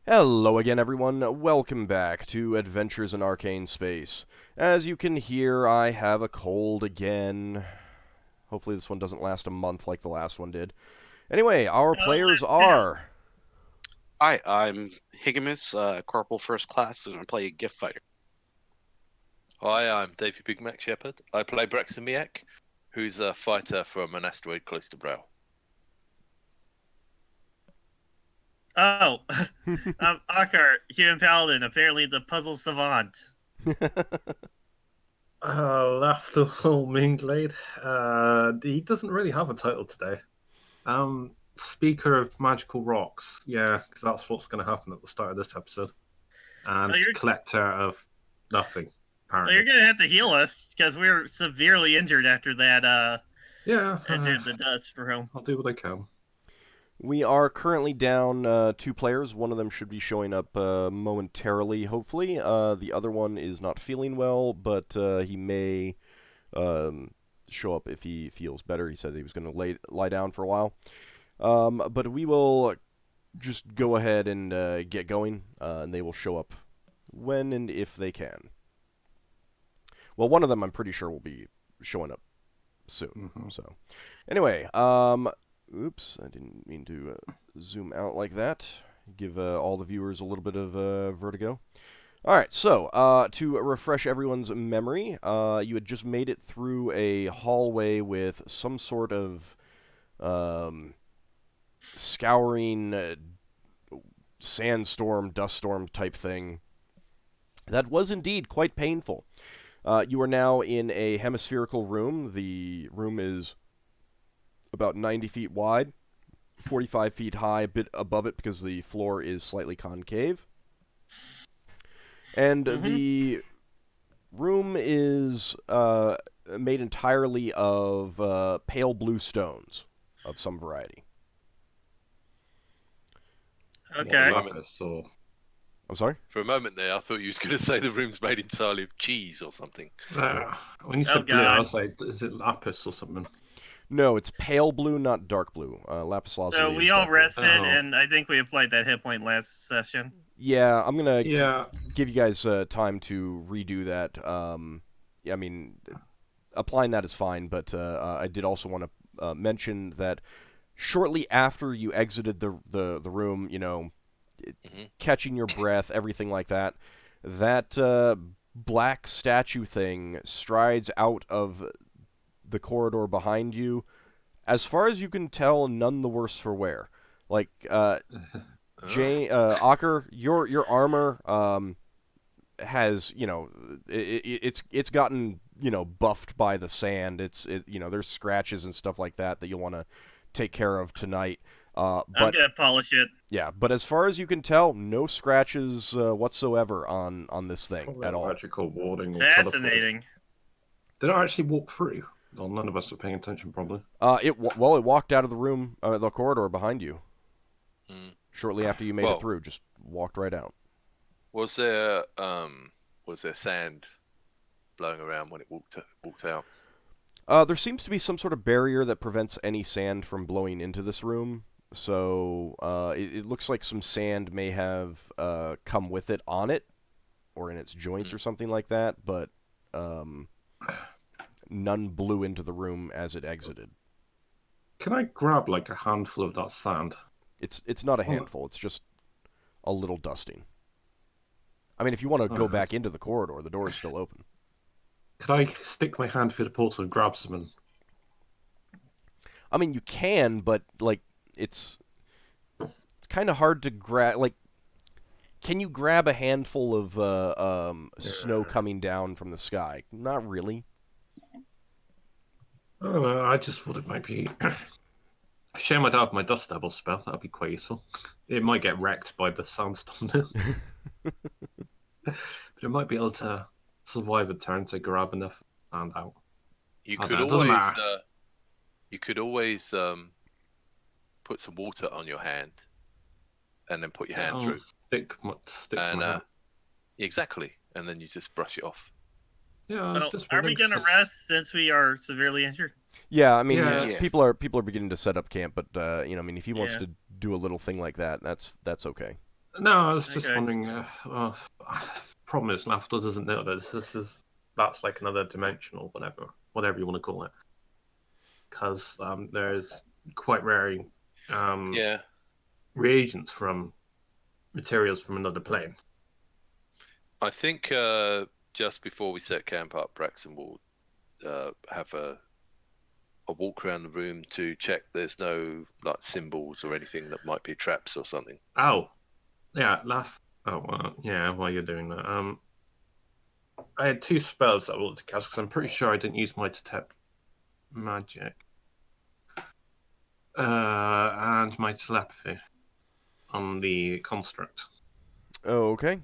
Hello again, everyone. Welcome back to Adventures in Arcane Space. As you can hear, I have a cold again. Hopefully this one doesn't last a month like the last one did. Anyway, our players are... Hi, I'm Higgimus, Corporal First Class, and I play a Giff fighter. Hi, I'm Davey Big Mac Shepherd. I play Braxon, who's a fighter from an asteroid close to Brow. Oh, I'm Ockar, human paladin, apparently the puzzle savant. Lafdul Moonglade. He doesn't really have a title today. Speaker of magical rocks. Yeah, because that's what's going to happen at the start of this episode. And collector of nothing. Apparently. Well, you're gonna have to heal us because we were severely injured after that. Entered the dust room. I'll do what I can. We are currently down 2 players. One of them should be showing up momentarily, hopefully. The other one is not feeling well, but he may show up if he feels better. He said he was going to lie down for a while. But we will just go ahead and get going, and they will show up when and if they can. Well, one of them I'm pretty sure will be showing up soon. Mm-hmm. So, anyway, oops, I didn't mean to zoom out like that. Give all the viewers a little bit of vertigo. All right, so to refresh everyone's memory, you had just made it through a hallway with some sort of scouring sandstorm, dust storm type thing. That was indeed quite painful. You are now in a hemispherical room. The room is about 90 feet wide, 45 feet high, a bit above it because the floor is slightly concave. And the room is made entirely of pale blue stones of some variety. Okay. I'm sorry? For a moment there, I thought you was going to say the room's made entirely of cheese or something. When you said blue, I was like, is it lapis or something? No, it's pale blue, not dark blue. Lapis lazuli. So we all rested, and I think we applied that hit point last session. Yeah, I'm gonna give you guys time to redo that. I mean, applying that is fine, but I did also want to mention that shortly after you exited the room, you know, catching your breath, everything like that, that black statue thing strides out of the corridor behind you. As far as you can tell, none the worse for wear. Like, Ockar, your armor has, you know, it's gotten, you know, buffed by the sand. You know, there's scratches and stuff like that you'll want to take care of tonight. But I'm gonna polish it. Yeah, but as far as you can tell, no scratches whatsoever on this thing at all. Magical warding. Fascinating. Did I actually walk through? Well, none of us were paying attention, probably. It walked out of the room, the corridor behind you. Shortly after you made it through, just walked right out. Was there sand blowing around when it walked out? There seems to be some sort of barrier that prevents any sand from blowing into this room. So it looks like some sand may have come with it on it, or in its joints or something like that. But none blew into the room as it exited. Can I grab like a handful of that sand? It's not a handful. It's just a little dusting. I mean, if you want to go back into the corridor, the door is still open. Could I stick my hand through the portal and grab some? And... I mean, you can, but like it's kind of hard to grab. Like, can you grab a handful of snow coming down from the sky? Not really. I don't know. I just thought it might be. Shame I don't have my Dust Devil spell. That'd be quite useful. It might get wrecked by the sandstorm, but it might be able to survive a turn to grab enough sand out. You could always put some water on your hand, and then put your hand through. Stick to my hand. Exactly, and then you just brush it off. Yeah. So are we gonna rest since we are severely injured? Yeah, I mean, people are beginning to set up camp, but you know, I mean, if he wants to do a little thing like that, that's okay. No, I was just Okay. wondering. Problem is, Lafdul doesn't know that that's like another dimensional, whatever you want to call it, because there's quite varying Yeah. reagents from materials from another plane. I think just before we set camp up, Braxon will have a walk around the room to check there's no like symbols or anything that might be traps or something. Oh, yeah, Oh, well, yeah. While you're doing that, I had 2 spells that I wanted to cast because I'm pretty sure I didn't use my detect magic and my telepathy on the construct. Oh, okay.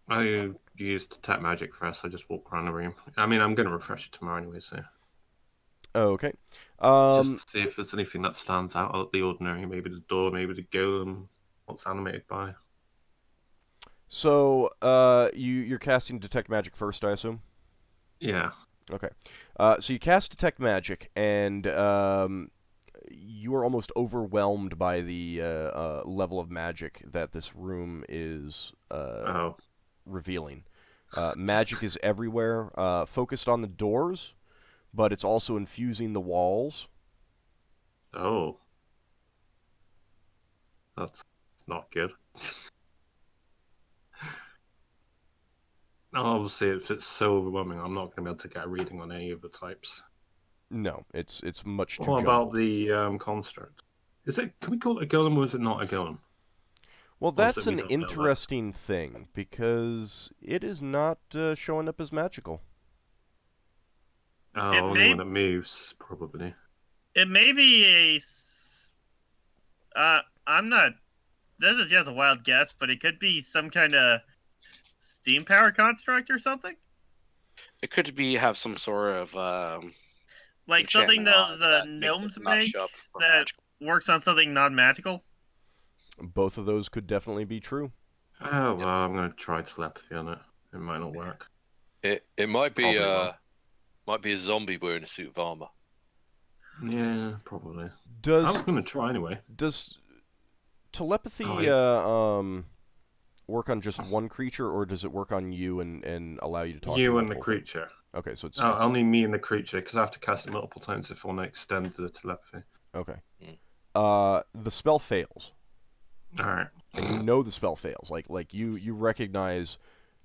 I used detect magic first. I just walk around the room. I mean, I'm going to refresh it tomorrow anyway, so Oh, okay. just to see if there's anything that stands out of the ordinary. Maybe the door, maybe the golem. What's animated by? So, you're casting detect magic first, I assume. Yeah. Okay. So you cast detect magic, and you are almost overwhelmed by the level of magic that this room is revealing. Magic is everywhere, focused on the doors, but it's also infusing the walls. Oh. That's not good. Obviously, if it's so overwhelming, I'm not going to be able to get a reading on any of the types. No, it's much too What jumbled. about the construct? Can we call it a golem, or is it not a golem? Well, Or is that's it we an don't know that? interesting thing, because it is not showing up as magical. Oh, It only may- when it moves, probably. It may be I'm not. This is just a wild guess, but it could be some kind of steam powered construct or something. It could have some sort of Like something enchantment on those it that makes it gnomes not make show up for that magical. works on something non magical. Both of those could definitely be true. Oh, well, I'm going to try telepathy on it. It might not work. It might be Probably won't. might be a zombie wearing a suit of armor. Yeah, probably. I Does was going to try anyway. does telepathy work on just one creature, or does it work on you and allow you to talk to You and the multiple things? creature. Okay, so it's Only me and the creature, because I have to cast it multiple times if I want to extend the telepathy. okay. Mm. The spell fails. Alright. And you know the spell fails. Like you recognize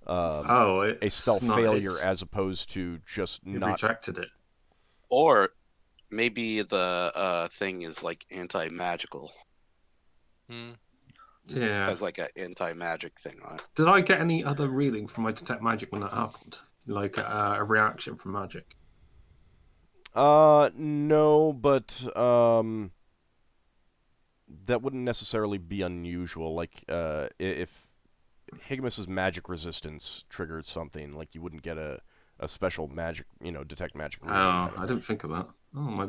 a spell failure as opposed to just It not. rejected it. Or maybe the thing is like anti-magical. Yeah. Has like an anti-magic thing on it. Did I get any other reading from my detect magic when that happened? Like a reaction from magic? No, but that wouldn't necessarily be unusual. Like if Higgimus's magic resistance triggered something, like you wouldn't get a special magic, detect magic reading. Oh, I didn't think of that. Oh, my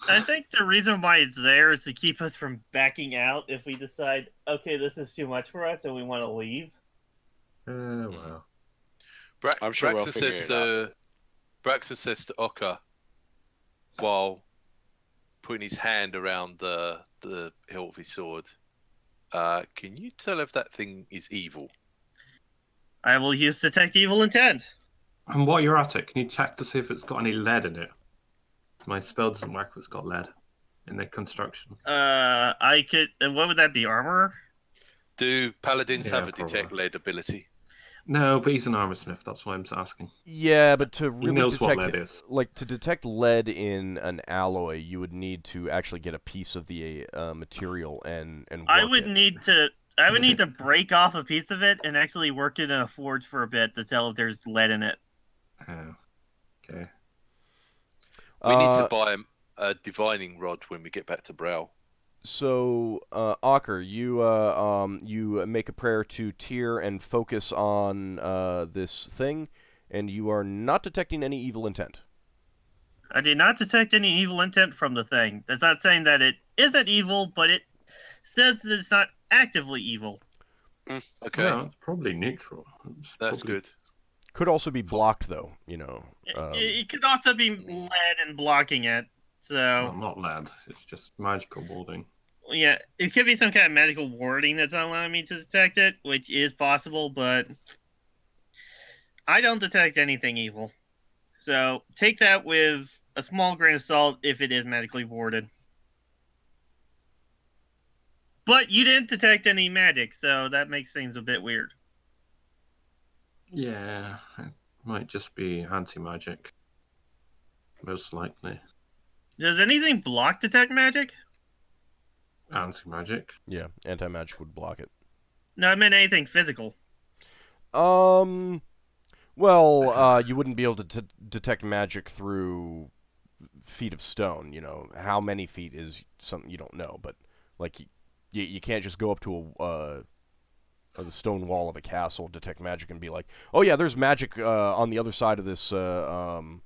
I think the reason why it's there is to keep us from backing out if we decide, okay, this is too much for us and we want to leave. Well. I'm sure we'll Braxon figure says it out. Braxon says to Ockar while putting his hand around the hilt of his sword, can you tell if that thing is evil? I will use detect evil intent. And while you're at it, can you check to see if it's got any lead in it? My spell doesn't work if it's got lead in the construction. I could. What would that be? Armor? Do paladins Yeah, have a probably. detect lead ability? No, but he's an armor smith. That's why I'm asking. Yeah, but to He really knows what detect lead is. like to detect lead in an alloy, you would need to actually get a piece of the material and work I would it. need to. I would need to break off a piece of it and actually work it in a forge for a bit to tell if there's lead in it. Oh, okay. We need to buy a divining rod when we get back to Brow. So, Ockar, you make a prayer to Tyr and focus on this thing, and you are not detecting any evil intent. I did not detect any evil intent from the thing. That's not saying that it isn't evil, but it says that it's not actively evil. Okay, Yeah, it's probably neutral. that's good. Could also be blocked, though. It could also be lead and blocking it. So Well, not lead. It's just magical warding. Yeah, it could be some kind of magical warding that's not allowing me to detect it, which is possible, but I don't detect anything evil. So take that with a small grain of salt if it is magically warded. But you didn't detect any magic, so that makes things a bit weird. Yeah, it might just be anti-magic. Most likely. Does anything block detect magic? Anti-magic. Yeah, anti-magic would block it. No, I meant anything physical. Well, you wouldn't be able to detect magic through feet of stone. You know, how many feet is something you don't know, but like you can't just go up to the stone wall of a castle, detect magic, and be like, oh yeah, there's magic on the other side of this 20-foot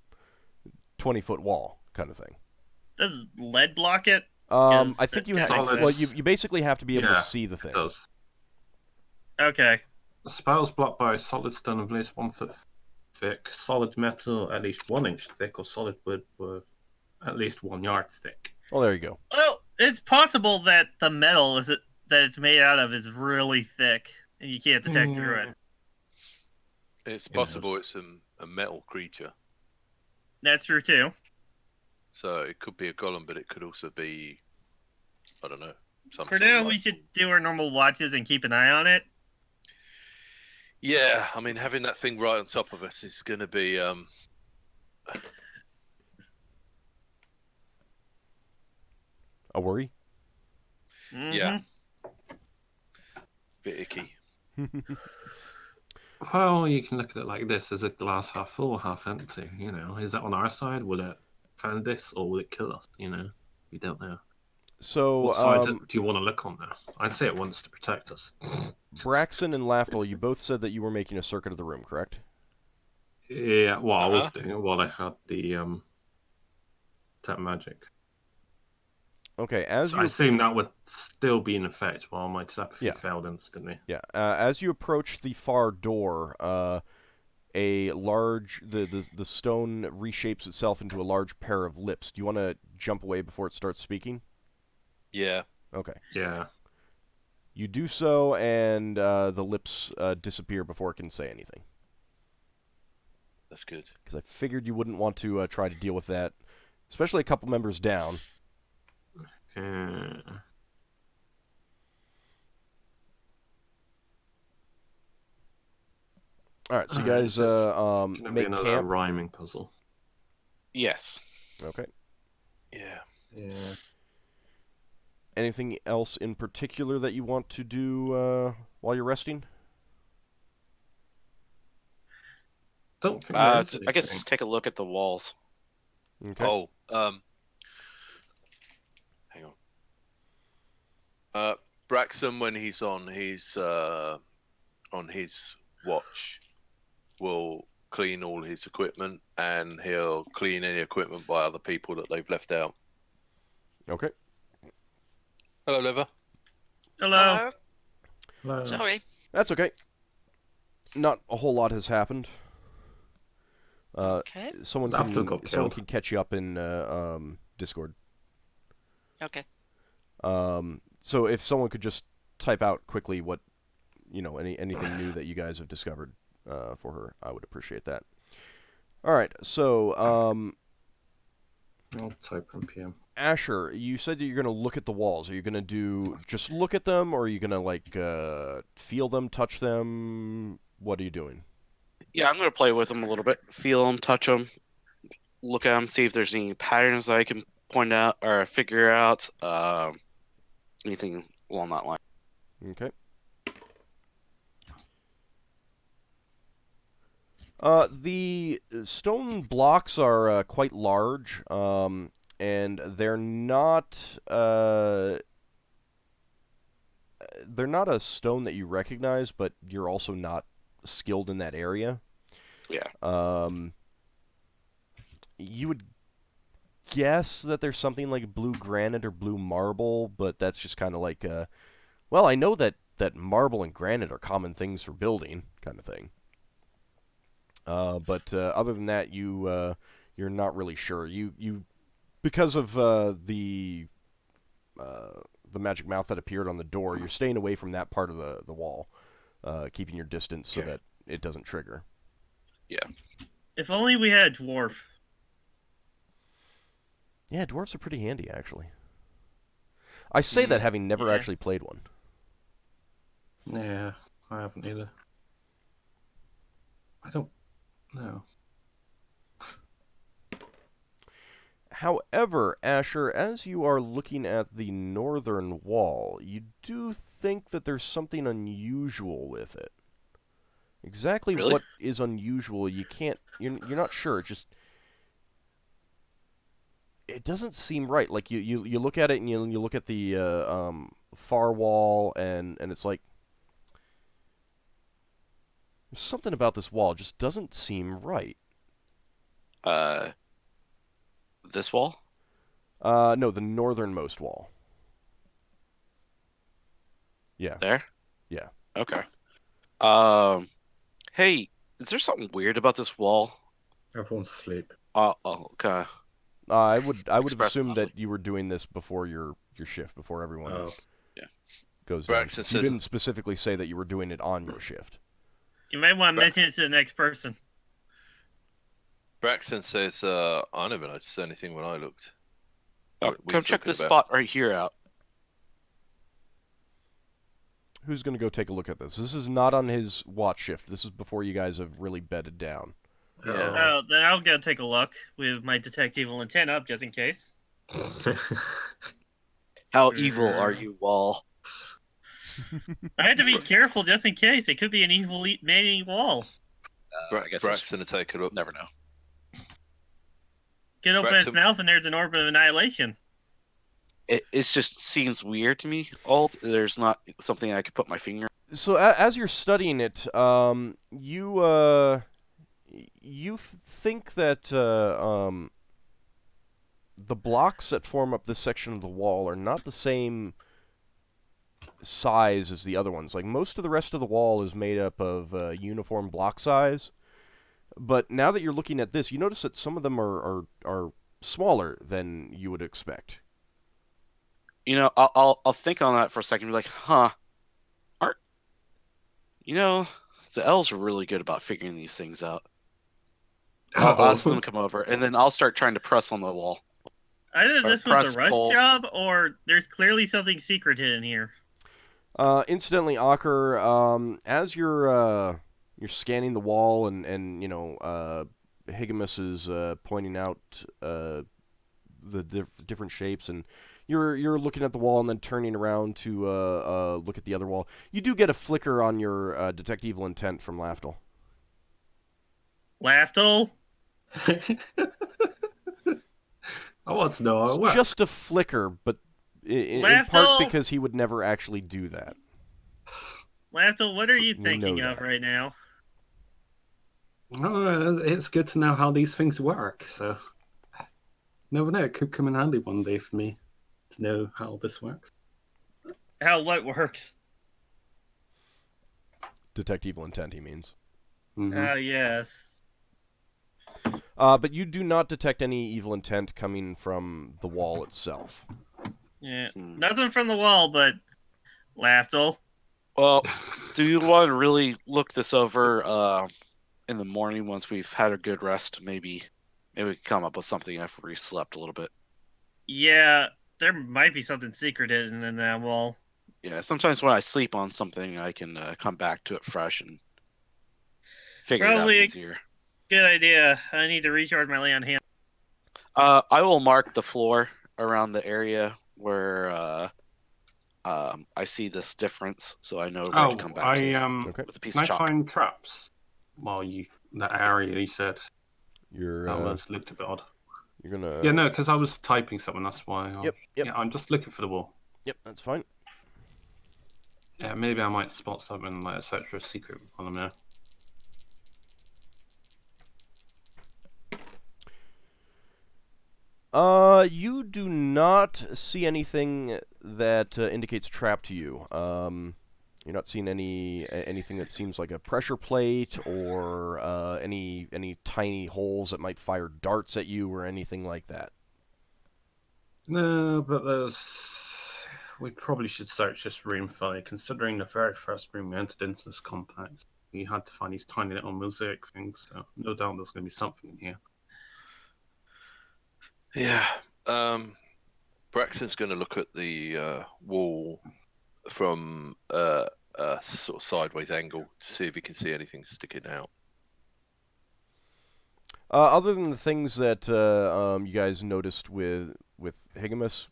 wall, kind of thing. Does lead block it? I think you have. Solid- Well, you basically have to be able to Yeah, see the It thing. does. Okay. Spells blocked by solid stone of at least 1 foot thick, solid metal at least 1 inch thick, or solid wood with at least 1 yard thick. Well, there you go. Well, it's possible that the metal that it's made out of is really thick, and you can't detect through it. It's Who knows? possible it's a metal creature. That's true too. So it could be a golem, but it could also be, I don't know, some For sort of now, we life should form. do our normal watches and keep an eye on it. Yeah, I mean, having that thing right on top of us is going to be A worry? yeah, bit icky. Well, you can look at it like this: is a glass half full, half empty? You know, is that on our side? Will it find this, or will it kill us? You know, we don't know. So, What side do you want to look on now? I'd say it wants to protect us. Braxon and Lafdul, you both said that you were making a circuit of the room, correct? Yeah, well, I was Uh-huh. doing it while I had the tap magic. Okay, as So you I assume that would still be in effect while my telepathy Yeah. failed instantly. as you approach the far door, a large the stone reshapes itself into a large pair of lips. Do you want to jump away before it starts speaking? Yeah, Okay. Yeah. You do so, and the lips disappear before it can say anything. that's good. Because I figured you wouldn't want to try to deal with that, especially a couple members down. All right, so you guys gonna be make another camp. rhyming puzzle. Yes. Okay. Yeah. Yeah. Anything else in particular that you want to do while you're resting? Don't think there is I guess anything. take a look at the walls. Okay. Oh, hang on. Braxon, when he's on his watch, will clean all his equipment, and he'll clean any equipment by other people that they've left out. Okay. Hello, Liver. Hello. Hello. Sorry. That's okay. Not a whole lot has happened. Okay. Someone Lafdul got can killed. catch you up in Discord. Okay. So if someone could just type out quickly what anything new that you guys have discovered for her, I would appreciate that. All right. So I'll type in PM. Asher, you said that you're going to look at the walls. Are you going to just look at them, or are you going to feel them, touch them? What are you doing? Yeah, I'm gonna play with them a little bit, feel them, touch them, look at them, see if there's any patterns that I can point out or figure out. Anything along that line. Okay. The stone blocks are quite large, and they're not a stone that you recognize, but you're also not skilled in that area. Yeah. You would guess that there's something like blue granite or blue marble, but that's just kind of like, well, I know that marble and granite are common things for building, kind of thing. But other than that, you're not really sure. You because of the the magic mouth that appeared on the door, you're staying away from that part of the wall, keeping your distance so that it doesn't trigger. Yeah. If only we had a dwarf. Yeah, dwarves are pretty handy, actually. I say that having never actually played one. Yeah, I haven't either. I don't know. However, Asher, as you are looking at the northern wall, you do think that there's something unusual with it. Exactly Really? what is unusual, you can't... You're not sure. It doesn't seem right. Like, you look at it, and you look at the far wall, and it's like... There's something about this wall. It just doesn't seem right. This wall? No, the northernmost wall. Yeah. There? Yeah. Okay. Hey, is there something weird about this wall? Everyone's asleep. Okay. I would have Express assumed loudly. that you were doing this before your shift, before everyone Yeah. goes down. Braxon Since you says- didn't specifically say that you were doing it on your shift. You might want to mention it to the next person. Braxon says, I never noticed anything when I looked. Oh, What are come you check talking this about? spot right here out. Who's going to go take a look at this? This is not on his watch shift. This is before you guys have really bedded down. Yeah. Oh, then I'll go take a look with my detect evil intent up just in case. How evil are you, wall? I had to be careful just in case. It could be an evil man wall. I guess Braxton to take a look. never know. Get open its Braxton- mouth and there's an orb of annihilation. It just seems weird to me. There's not something I could put my finger. So as you're studying it, you think that the blocks that form up this section of the wall are not the same size as the other ones. Like, most of the rest of the wall is made up of uniform block size. But now that you're looking at this, you notice that some of them are smaller than you would expect. You know, I'll think on that for a second. Be like, huh? The elves are really good about figuring these things out. I'll ask them to come over, and then I'll start trying to press on the wall. Either Or this was press a rush pull. job, or there's clearly something secret hidden here. Incidentally, Ockar, as you're scanning the wall and Higgimus is pointing out the different shapes, and you're looking at the wall and then turning around to look at the other wall. You do get a flicker on your detect evil intent from Lafdul. Lafdul? I want to know how it It's works. just a flicker, but in part Lafdul? because he would never actually do that. Lafdul, what are you We thinking know of that. right now? Oh, it's good to know how these things work. So, never know. It could come in handy one day for me to know how this works. How what works? Detect evil intent, he means. Mhm. Yes. But you do not detect any evil intent coming from the wall itself. Yeah. Hmm. Nothing from the wall, but Lafdul. Well, do you want to really look this over in the morning once we've had a good rest? Maybe we can come up with something after we slept a little bit. Yeah, there might be something secret hidden in that wall. Yeah, sometimes when I sleep on something, I can come back to it fresh and figure Probably it a- out easier. Good idea. I need to recharge my lay on hand. I will mark the floor around the area where I see this difference, so I know where to come back to Okay. with a piece Can of I chalk. find traps? While that area you said You're that was looked a bit odd. you're gonna. Yeah, no, because I was typing something. That's why. Yep. Yeah, I'm just looking for the wall. Yep. That's fine. Yeah, maybe I might spot something like etc. secret on them now. You do not see anything that indicates a trap to you. You're not seeing anything that seems like a pressure plate or any tiny holes that might fire darts at you or anything like that. No, but there's we probably should search this room further, considering the very first room we entered into this complex. We had to find these tiny little mosaic things, so no doubt there's going to be something in here. Yeah. Braxton's going to look at the wall from a sort of sideways angle to see if he can see anything sticking out. Other than the things that you guys noticed with Higgimus,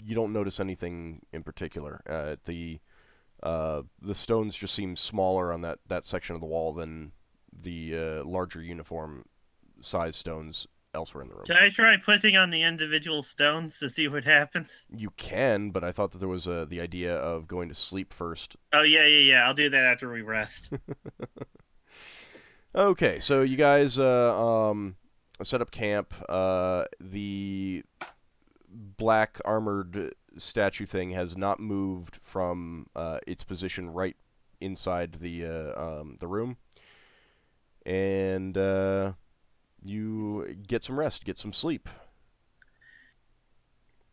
you don't notice anything in particular. The stones just seem smaller on that section of the wall than the larger uniform size stones elsewhere in the room. Can I try pushing on the individual stones to see what happens? You can, but I thought that there was the idea of going to sleep first. Oh, yeah. I'll do that after we rest. Okay, so you guys set up camp. The black armored statue thing has not moved from its position right inside the room, and you get some rest, get some sleep.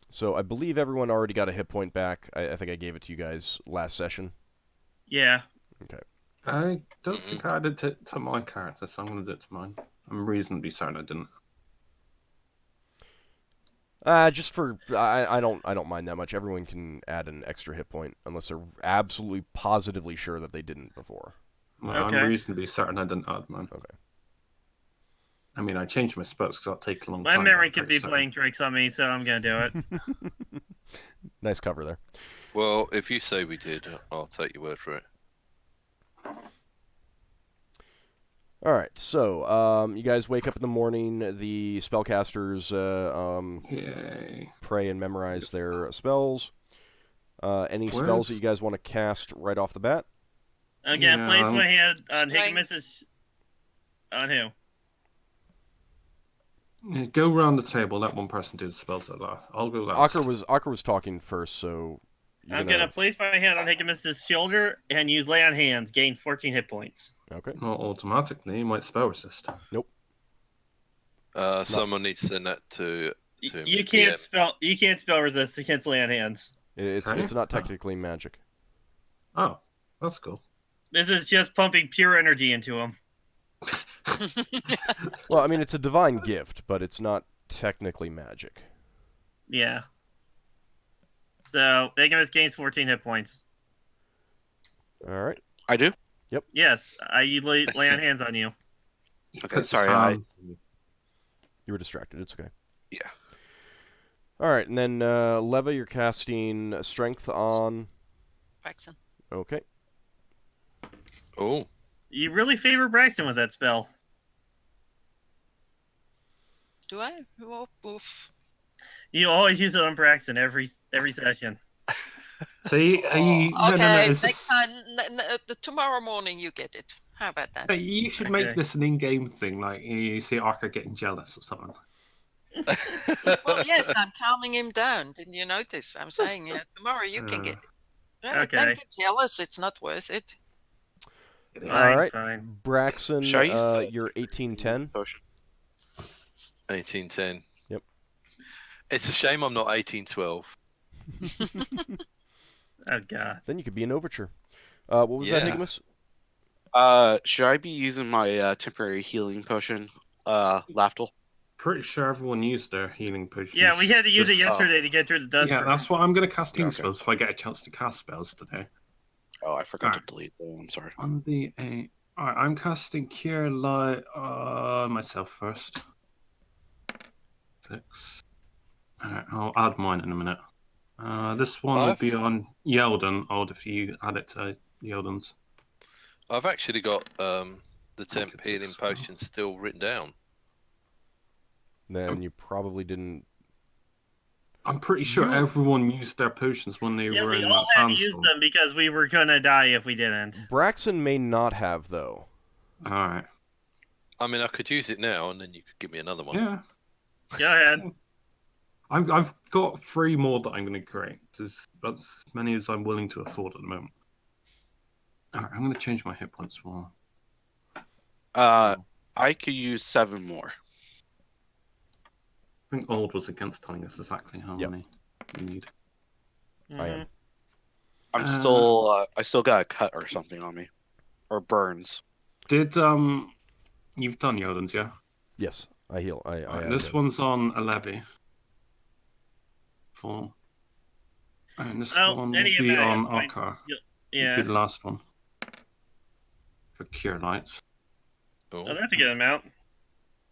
So I believe everyone already got a hit point back. I think I gave it to you guys last session. Yeah. Okay. I don't think I added it to my character, so I'm going to do it to mine. I'm reasonably certain I didn't. Just for I don't mind that much. Everyone can add an extra hit point unless they're absolutely positively sure that they didn't before. Well, Okay. I'm reasonably certain I didn't add mine. Okay. I mean, I changed my spells because that'll take a long My time. memory but could I'm be pretty playing tricks on me, so I'm going to do it. Nice cover there. Well, if you say we did, I'll take your word for it. All right, so you guys wake up in the morning. The spellcasters Yay. pray and memorize their spells. Any spells that you guys want to cast right off the bat? I'm going to place my hand on Strength. Higgimus's... On who? Yeah, go around the table. Let one person do the spells like that. I'll go last. Ockar was talking first, so I'm going to place my hand on Higgimus's shoulder and use Lay on Hands. Gain 14 hit points. Okay. Not automatically. You might spell resist. Nope. Someone needs to send that to him. You can't spell. You can't spell resist against Lay on Hands. It's not technically magic. Oh, that's cool. This is just pumping pure energy into him. Well, I mean, it's a divine gift, but it's not technically magic. Yeah. So Higgimus gains 14 hit points. All right. I do? Yes, I lay on hands on you. Okay, sorry, You were distracted. It's okay. Yeah. All right, and then Leva, you're casting strength on. Braxon. Okay. Oh. You really favor Braxton with that spell. Do I? Oh, oof. You always use it on Braxton every session. See, Okay, next time, tomorrow morning you get it. How about that? You should Okay. make this an in-game thing, like you see Ockar getting jealous or something. Well, yes, I'm calming him down. Didn't you notice? I'm saying, tomorrow you can get it. Okay. Don't get jealous. It's not worth it. All right. Fine. Braxon, Should I use the you're 1810. potion? 1810. Yep. It's a shame I'm not 1812. Oh god. Then you could be an overture. What was that, Yeah. Higgimus? Should I be using my temporary healing potion, Lafdul? Pretty sure everyone used their healing potions. Yeah, we had to use it Just- yesterday to get through the dust. Yeah, Storm. that's what I'm going to cast healing Okay. spells if I get a chance to cast spells today. Oh, I forgot to Alright. delete them. I'm sorry. On the 8. Alright, I'm casting Cure Light on myself first. 6. Alright, I'll add mine in a minute. This one would be on Yeldan, if you add it to Yeldan's. I've actually got the temp it's healing as well. potion still written down. Then you probably didn't. I'm pretty sure You- everyone used their potions when they Yeah, were we in all that had to use sandstorm. them because we were gonna die if we didn't. Braxon may not have, though. Alright. I mean, I could use it now, and then you could give me another one. Yeah. Go ahead. I've got 3 more that I'm going to create. That's as many as I'm willing to afford at the moment. Alright, I'm going to change my hit points more. I could use 7 more. I think Old was against telling us exactly how Yep. many we need. I am. I'm still. I still got a cut or something on me, or burns. Did you've done Yeldan's, yeah? Yes, I heal. I Right, add this that. one's on a levy. Form. And this Oh, one will any be amount on of points. Ockar. Yeah. Will be the last one. For Cure Lights. Oh, that's a good amount.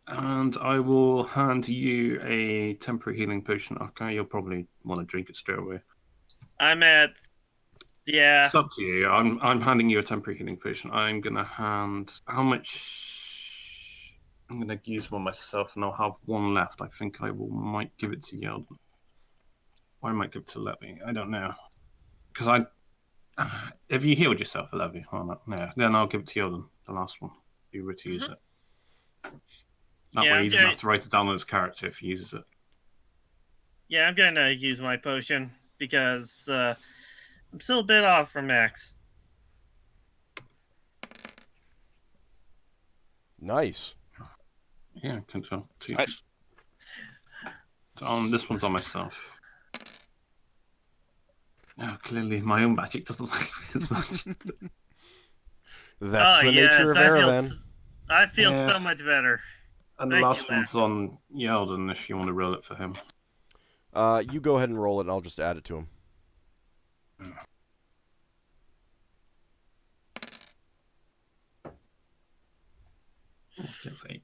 And I will hand you a temporary healing potion, Ockar. You'll probably want to drink it straight away. I'm at. Yeah. It's up to you. I'm handing you a temporary healing potion. I'm gonna hand how much? I'm gonna use one myself, and I'll have one left. I think might give it to Yeldan. Or I might give it to Levy. I don't know. Because if you healed yourself, Levy, no, then I'll give it to Yeldan, the last one. If you were to use it. That way he doesn't have to write it down on his character if he uses it. Yeah, I'm gonna use my potion because I'm still a bit off from max. Nice. Yeah, I can tell. Nice. So this one's on myself. Oh, clearly my own magic doesn't like me as much. That's the nature of Aravan. I feel so much better. And the last one's on Yeldan if you want to roll it for him. You go ahead and roll it, and I'll just add it to him. Okay.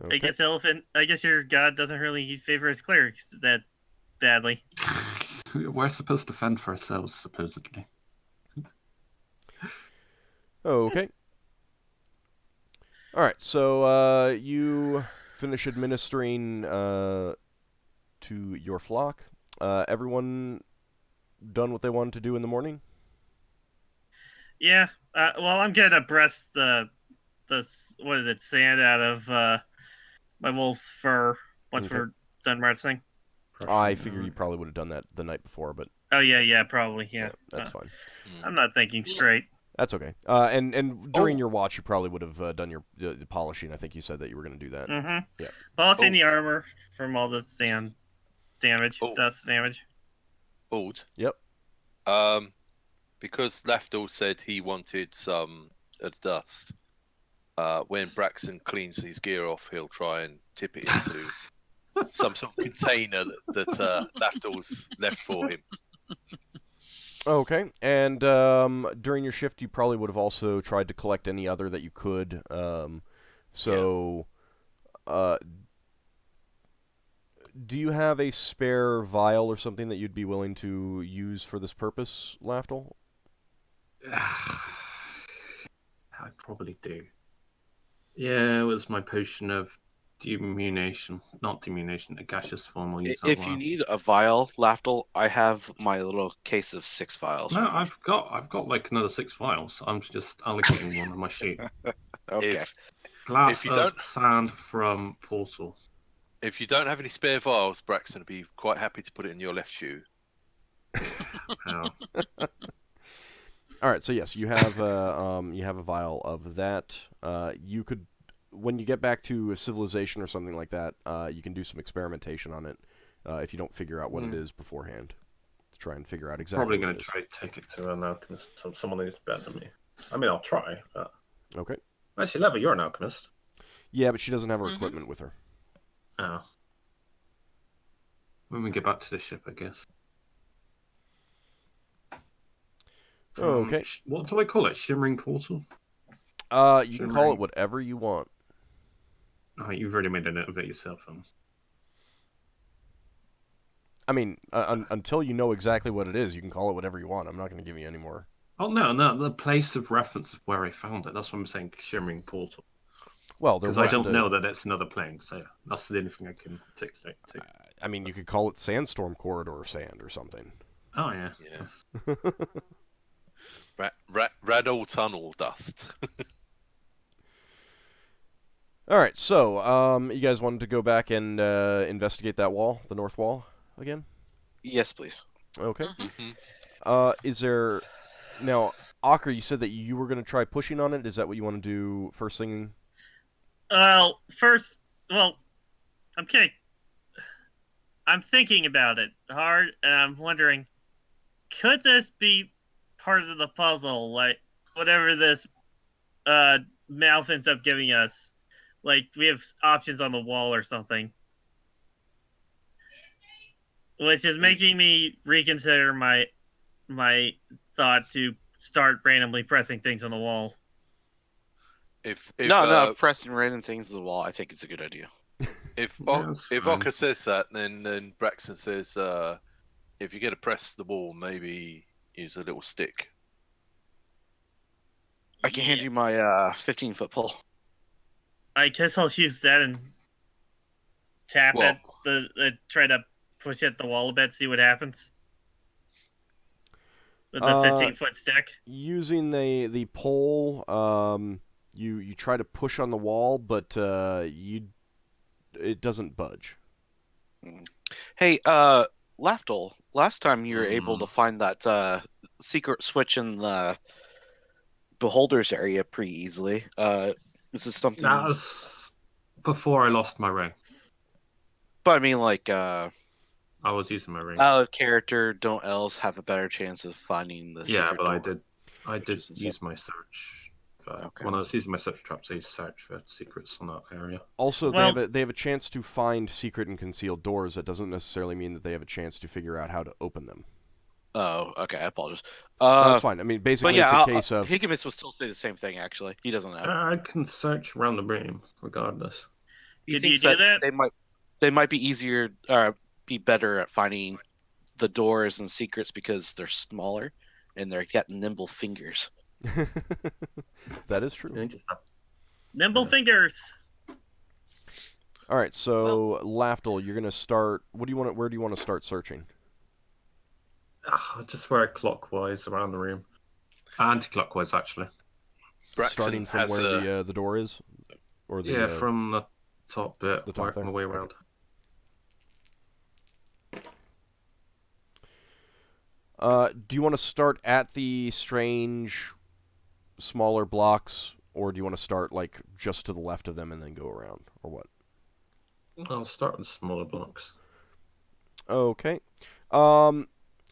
Okay. I guess your god doesn't really favor his clerics that badly. We're supposed to fend for ourselves, supposedly. Okay. All right, so you finish administering to your flock. Everyone done what they wanted to do in the morning? Yeah. Well, I'm gonna breast the what is it, sand out of my wolf's fur once we're done resting. I figure you probably would have done that the night before, but... Oh, yeah, probably, yeah. That's fine. I'm not thinking straight. That's okay. And during your watch, you probably would have done your polishing. I think you said that you were going to do that. Mm-hmm. Yeah. Polishing the armor from all the sand damage, dust damage. Old. Yep. Because Lafdul said he wanted some dust, when Braxon cleans his gear off, he'll try and tip it into some sort of container that Lafdul's left for him. Okay, and during your shift, you probably would have also tried to collect any other that you could. Do you have a spare vial or something that you'd be willing to use for this purpose, Lafdul? I probably do. Yeah, it was my potion of not demunation, a gaseous form. I'll use that If you need a vial, Lafdul, I have my little case of 6 vials. No, I've got like another 6 vials. I'm just allocating one on my sheet. Okay. Glass of sand from Portal. If you don't have any spare vials, Braxton would be quite happy to put it in your left shoe. Oh. All right, so yes, you have a vial of that. You could, when you get back to a civilization or something like that, you can do some experimentation on it if you don't figure out what it is beforehand. To try and figure out exactly. Probably going to try to take it to an alchemist, someone who's better than me. I mean, I'll try. But... Okay. Actually, Leva, you're an alchemist. Yeah, but she doesn't have her equipment with her. Oh. When we get back to the ship, I guess. Okay. What do I call it? Shimmering Portal? You can call it whatever you want. Oh, you've already made a note of it yourself, then. I mean, until you know exactly what it is, you can call it whatever you want. I'm not going to give you any more. Oh, no, the place of reference of where I found it. That's what I'm saying, Shimmering Portal. Well, because I don't know that it's another plane, so that's the only thing I can articulate to. I mean, you could call it Sandstorm Corridor Sand or something. Oh, yeah. Radol Tunnel Dust. All right, so you guys wanted to go back and investigate that wall, the north wall, again? Yes, please. Okay. Is there... Now, Ockar, you said that you were going to try pushing on it. Is that what you want to do first thing? Okay. I'm thinking about it hard, and I'm wondering, could this be part of the puzzle? Like, whatever this mouth ends up giving us. Like, we have options on the wall or something. Which is making me reconsider my thought to start randomly pressing things on the wall. If No, pressing random things to the wall, I think it's a good idea. If Yeah, that's if fine. Ockar says that, then Braxon says, if you're going to press the wall, maybe use a little stick. I can hand you my 15-foot pole. I guess I'll use that and tap Well- at try to push at the wall a bit, see what happens. With the 15-foot stick. Using the pole, you try to push on the wall, but it doesn't budge. Hey, Lafdul, last time you were able to find that secret switch in the Beholder's area pretty easily. Is this something? That was before I lost my ring. But I mean, like, I was using my ring. out of character, don't elves have a better chance of finding the Yeah, secret but door? I did is use my search. Okay. When I was using my search traps, I used search for secrets on that area. Also, Well- they have a chance to find secret and concealed doors. That doesn't necessarily mean that they have a chance to figure out how to open them. Oh, okay. I apologize. That's fine. I mean, But basically, yeah, it's a case of Higgimus will still say the same thing. Actually, he doesn't know. I can search around the room, regardless. He Could you thinks do that? they might be easier or be better at finding the doors and secrets because they're smaller and they're got nimble fingers. that is true. Nimble fingers. All right, so Lafdul, you're gonna start. What do you want? Where do you want to start searching? Just where clockwise around the room. Anti-clockwise, actually. Braxon Starting from has where the door is, or the Yeah, from the top bit, the top working there? my way around. Do you want to start at the strange, smaller blocks, or do you want to start like just to the left of them and then go around, or what? I'll start with smaller blocks. Okay.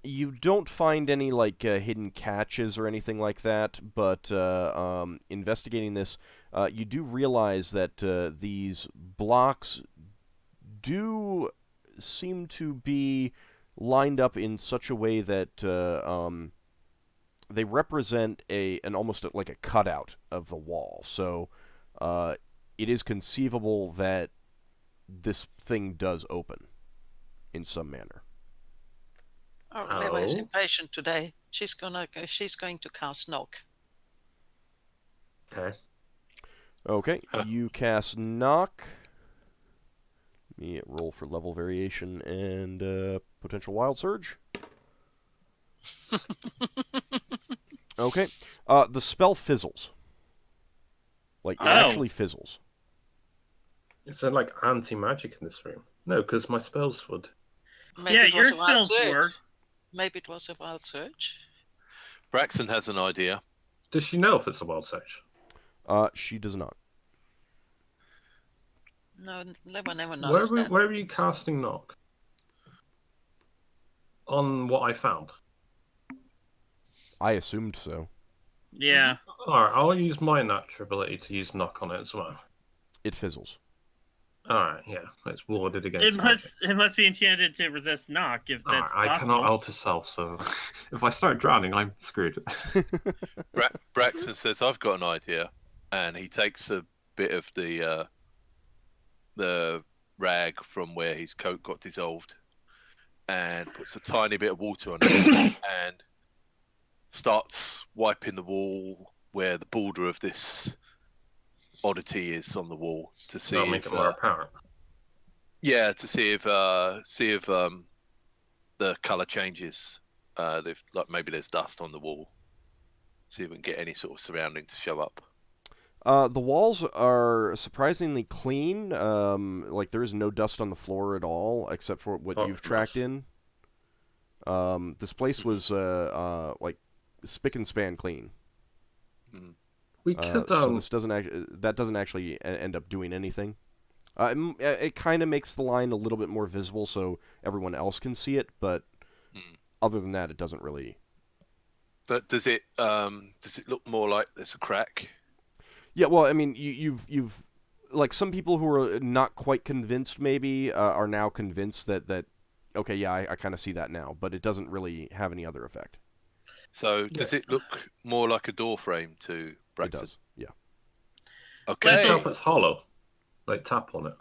You don't find any like hidden catches or anything like that, but investigating this, you do realize that these blocks do seem to be lined up in such a way that they represent an almost like a cutout of the wall. So it is conceivable that this thing does open in some manner. Oh, Leva is Oh. impatient today. She's going to cast knock. Okay. Okay, you cast knock. Let me roll for level variation and potential wild surge. Okay, the spell fizzles. Like, it actually fizzles. Is there like anti-magic in this room? No, because my spells would. Maybe Yeah, it your was a wild spells surge. work. Maybe it was a wild surge. Braxon has an idea. Does she know if it's a wild search? She does not. No, Leva never knows that. Where are you casting knock? On what I found. I assumed so. Yeah. Alright, I'll use my natural ability to use knock on it as well. It fizzles. Alright, yeah. It's warded against magic. It must be enchanted to resist knock if that's I possible. cannot alter self, so if I start drowning, I'm screwed. Braxton says, "I've got an idea," and he takes a bit of the rag from where his coat got dissolved, and puts a tiny bit of water on it, and starts wiping the wall where the border of this oddity is on the wall to see That'll make if it more apparent. yeah, to see if the color changes. Maybe there's dust on the wall. See if we can get any sort of surrounding to show up. The walls are surprisingly clean. Like, there is no dust on the floor at all, except for what you've tracked in. This place was like spick and span clean. We could So this doesn't that doesn't actually end up doing anything. It kind of makes the line a little bit more visible so everyone else can see it, but other than that, it doesn't really. But does it look more like there's a crack? Yeah, well, I mean, you've like some people who are not quite convinced maybe are now convinced that okay, yeah, I kind of see that now, but it doesn't really have any other effect. So does it look more like a door frame to Braxon? It does, yeah. Okay. Itself, it's hollow. Like tap on it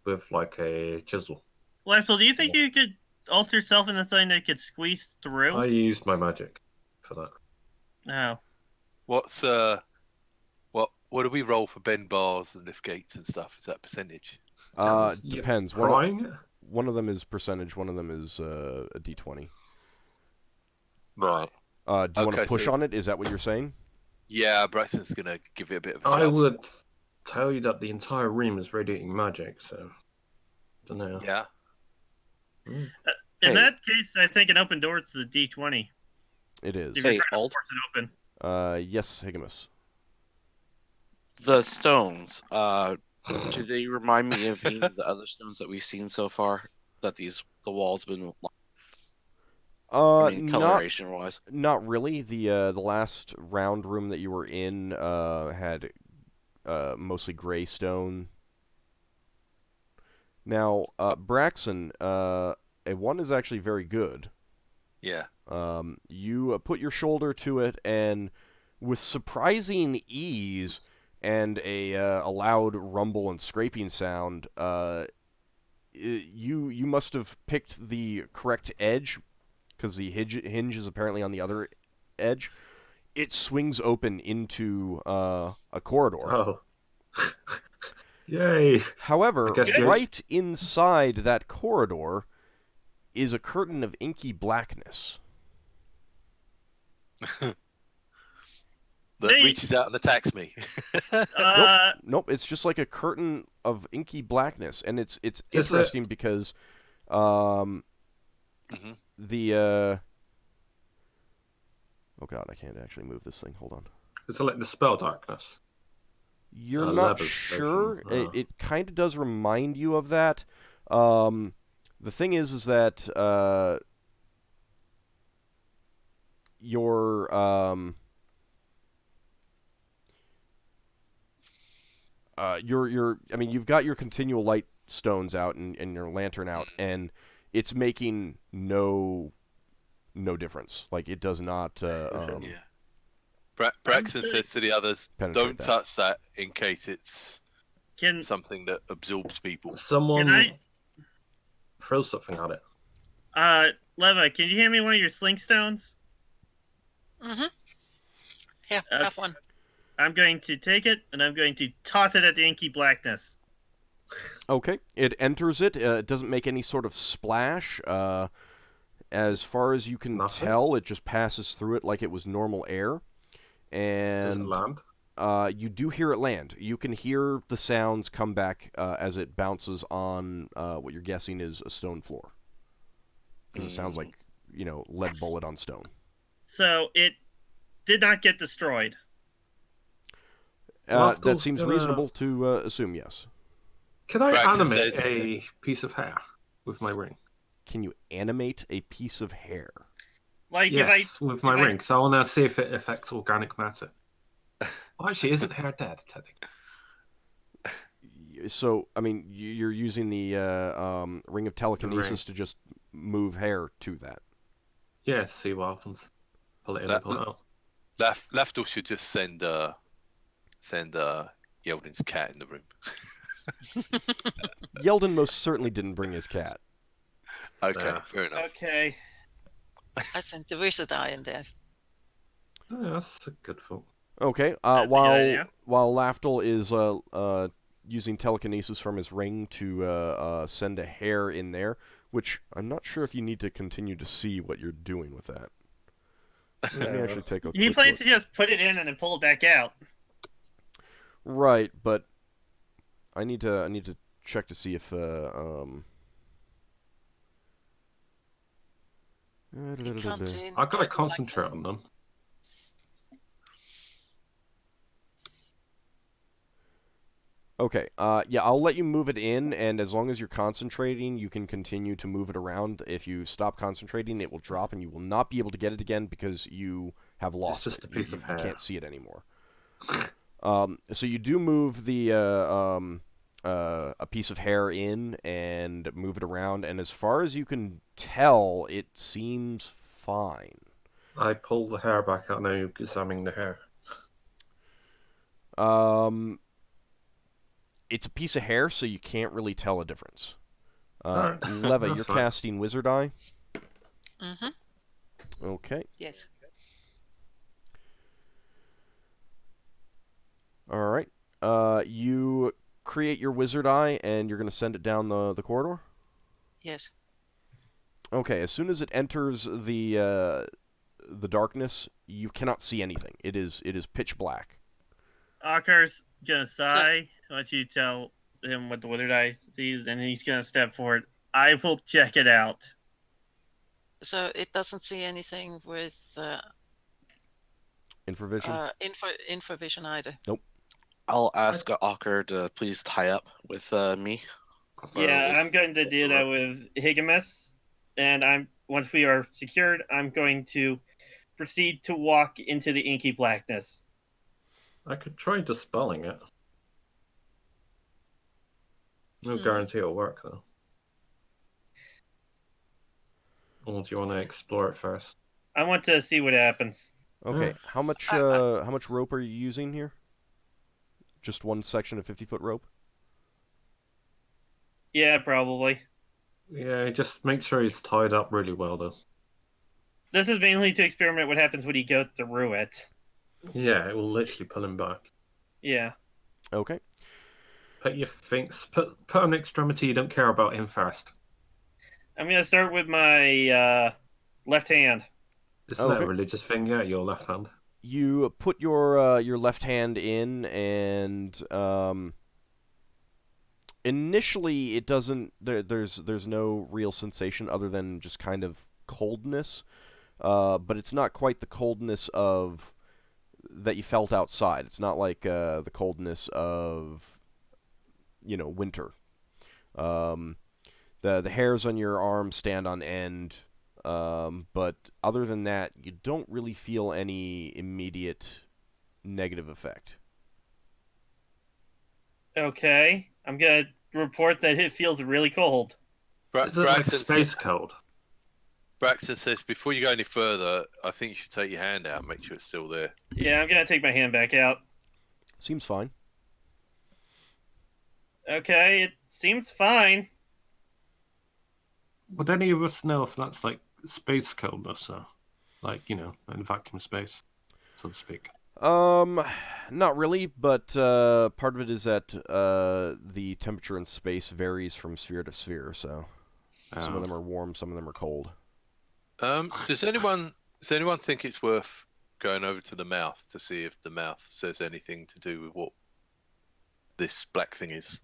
with like a chisel. Lafdul, do you think you could alter self into something that could squeeze through? I used my magic for that. Oh. What's what do we roll for bend bars and lift gates and stuff? Is that percentage? Depends. One of them is percentage. One of them is a d20. Right. Do you want to push on it? Is that what you're saying? Yeah, Braxton's gonna give it a bit of a I shove. would tell you that the entire room is radiating magic, so I don't know. Yeah. In that case, I think an open door is a d20. It is. If you're trying to force it open. Yes, Higgimus. The stones, do they remind me of any of the other stones that we've seen so far? That the walls been, coloration wise. Not really. The last round room that you were in had mostly gray stone. Now, Braxon, a 1 is actually very good. Yeah. You put your shoulder to it, and with surprising ease and a loud rumble and scraping sound, you must have picked the correct edge, because the hinge is apparently on the other edge. It swings open into a corridor. Oh. Yay! However, right inside that corridor is a curtain of inky blackness. That reaches out and attacks me. Nope. It's just like a curtain of inky blackness, and it's interesting because the oh god, I can't actually move this thing. Hold on. Is it like the spell darkness? You're not sure. It kind of does remind you of that. The thing is that your I mean, you've got your continual light stones out and your lantern out, and it's making no difference. Like, it does not. Braxon says to the others, "Don't touch that in case it's something that absorbs people." Someone throw something at it. Leva, can you hand me one of your sling stones? Mm-hmm. Yeah, have one. I'm going to take it, and I'm going to toss it at the inky blackness. Okay. It enters it. It doesn't make any sort of splash. As far as you can tell, it just passes through it like it was normal air. And does it land? You do hear it land. You can hear the sounds come back as it bounces on what you're guessing is a stone floor. Because it sounds like, lead bullet on stone. So it did not get destroyed. That seems reasonable to assume, yes. Can I animate a piece of hair with my ring? Can you animate a piece of hair? Like yes, with my ring. So I want to see if it affects organic matter. Well, actually, isn't hair dead, technically? So, I mean, you're using the ring of telekinesis to just move hair to that. Yeah, see what happens. Pull it in and pull it out. Lafdul should just send Yeldan's cat in the room. Yeldan most certainly didn't bring his cat. Okay, fair enough. Okay. I sent the wizard eye in there. Oh, that's a good thought. Okay, while Lafdul is using telekinesis from his ring to send a hair in there, which I'm not sure if you need to continue to see what you're doing with that. Let me actually take a quick He plans look. to just put it in and then pull it back out. Right, but I need to check to see if I've got to concentrate on them. Okay. Yeah, I'll let you move it in, and as long as you're concentrating, you can continue to move it around. If you stop concentrating, it will drop, and you will not be able to get it again because you have lost just it. a piece of You hair. can't see it anymore. So you do move the a piece of hair in and move it around, and as far as you can tell, it seems fine. I pull the hair back out now, examining the hair. It's a piece of hair, so you can't really tell a difference. Alright, Leva, that's you're fine. casting Wizard Eye. Mm-hmm. Okay. Yes. All right. You create your Wizard Eye, and you're going to send it down the corridor? Yes. Okay, as soon as it enters the darkness, you cannot see anything. It is pitch black. Ockar's gonna sigh once you tell him what the wizard eye sees, and he's gonna step forward. I will check it out. So it doesn't see anything with Infravision? infravision either. Nope. I'll ask Ockar to please tie up with me. Yeah, I'm going to do that with Higgimus, and once we are secured, I'm going to proceed to walk into the inky blackness. I could try dispelling it. No guarantee it'll work, though. Or do you want to explore it first? I want to see what happens. Okay, how much rope are you using here? Just one section of 50-foot rope? Yeah, probably. Yeah, just make sure he's tied up really well, though. This is mainly to experiment what happens when he goes through it. Yeah, it will literally pull him back. Yeah. Okay. Put your things, put an extremity you don't care about in first. I'm going to start with my left hand. Isn't that a religious thing? Yeah, your left hand. You put your left hand in, and initially it doesn't. There's no real sensation other than just kind of coldness, but it's not quite the coldness of that you felt outside. It's not like the coldness of winter. The hairs on your arm stand on end. But other than that, you don't really feel any immediate negative effect. Okay. I'm going to report that it feels really cold. Is it like space cold? Braxon says, before you go any further, I think you should take your hand out and make sure it's still there. Yeah, I'm going to take my hand back out. Seems fine. Okay, it seems fine. Would any of us know if that's like space coldness, or like, in vacuum space, so to speak? Not really, but part of it is that the temperature in space varies from sphere to sphere, so some of them are warm, some of them are cold. Does anyone think it's worth going over to the mouth to see if the mouth says anything to do with what this black thing is?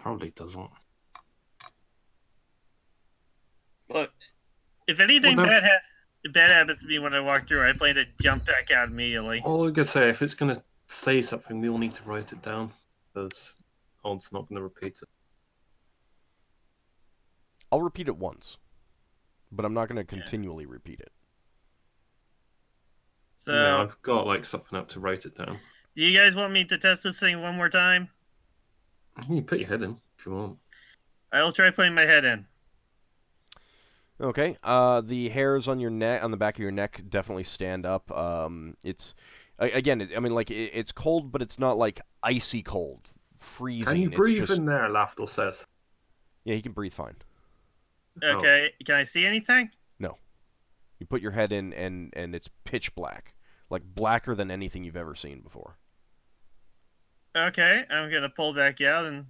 Probably doesn't. Look, if anything bad happens to me when I walk through, I plan to jump back out immediately. All I could say, if it's going to say something, we all need to write it down, because Old's not going to repeat it. I'll repeat it once, but I'm not going to continually repeat it. So yeah, I've got like something up to write it down. Do you guys want me to test this thing one more time? You can put your head in if you want. I will try putting my head in. Okay. The hairs on your neck, on the back of your neck, definitely stand up. It's again. It's cold, but it's not like icy cold, freezing. Can you breathe it's just... in there? Lafdul says. Yeah, you can breathe fine. Okay. Oh. Can I see anything? No. You put your head in, and it's pitch black, like blacker than anything you've ever seen before. Okay, I'm gonna pull back out and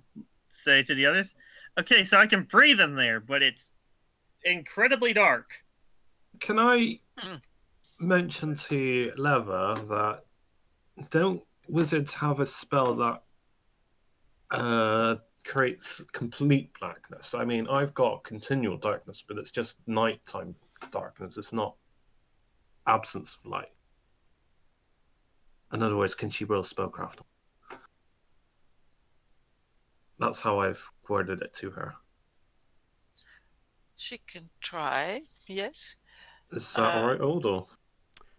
say to the others, "Okay, so I can breathe in there, but it's incredibly dark." Can I mention to Leva that don't wizards have a spell that creates complete blackness? I mean, I've got continual darkness, but it's just nighttime darkness. It's not absence of light. In other words, can she roll spellcraft? That's how I've worded it to her. She can try, yes. Is that alright, Old? Or?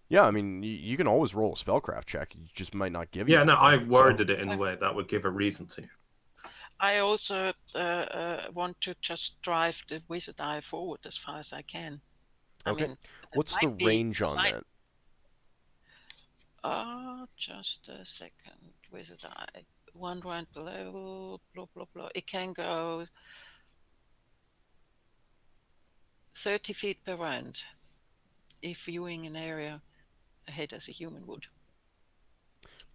Yeah, I mean, you can always roll a spellcraft check. You just might not give you Yeah, no, anything, I've so- worded it in a way that would give a reason to. I also want to just drive the wizard eye forward as far as I can. Okay. I mean, What's the range on might... that? Just a second. Wizard eye. 1 round level, blah, blah, blah. It can go 30 feet per round if viewing an area ahead as a human would.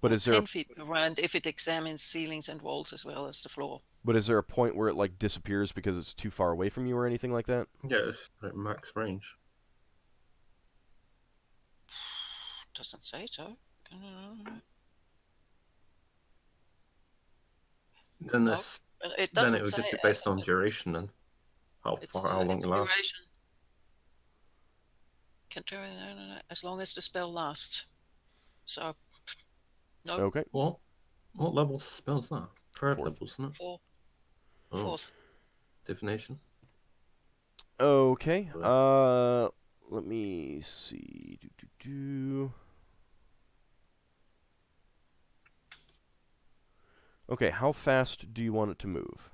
But Or is there 10 feet per round if it examines ceilings and walls as well as the floor. But is there a point where it like disappears because it's too far away from you or anything like that? Yeah, it's like max range. Doesn't say so. Then this, It then doesn't it would just say, be based on duration then. How long it's it lasts. duration. Can turn as long as the spell lasts. So, no. Okay. What level spell's that? Third Fourth. level, isn't it? Fourth. Oh, Fourth. divination. Okay. Let me see. Okay, how fast do you want it to move?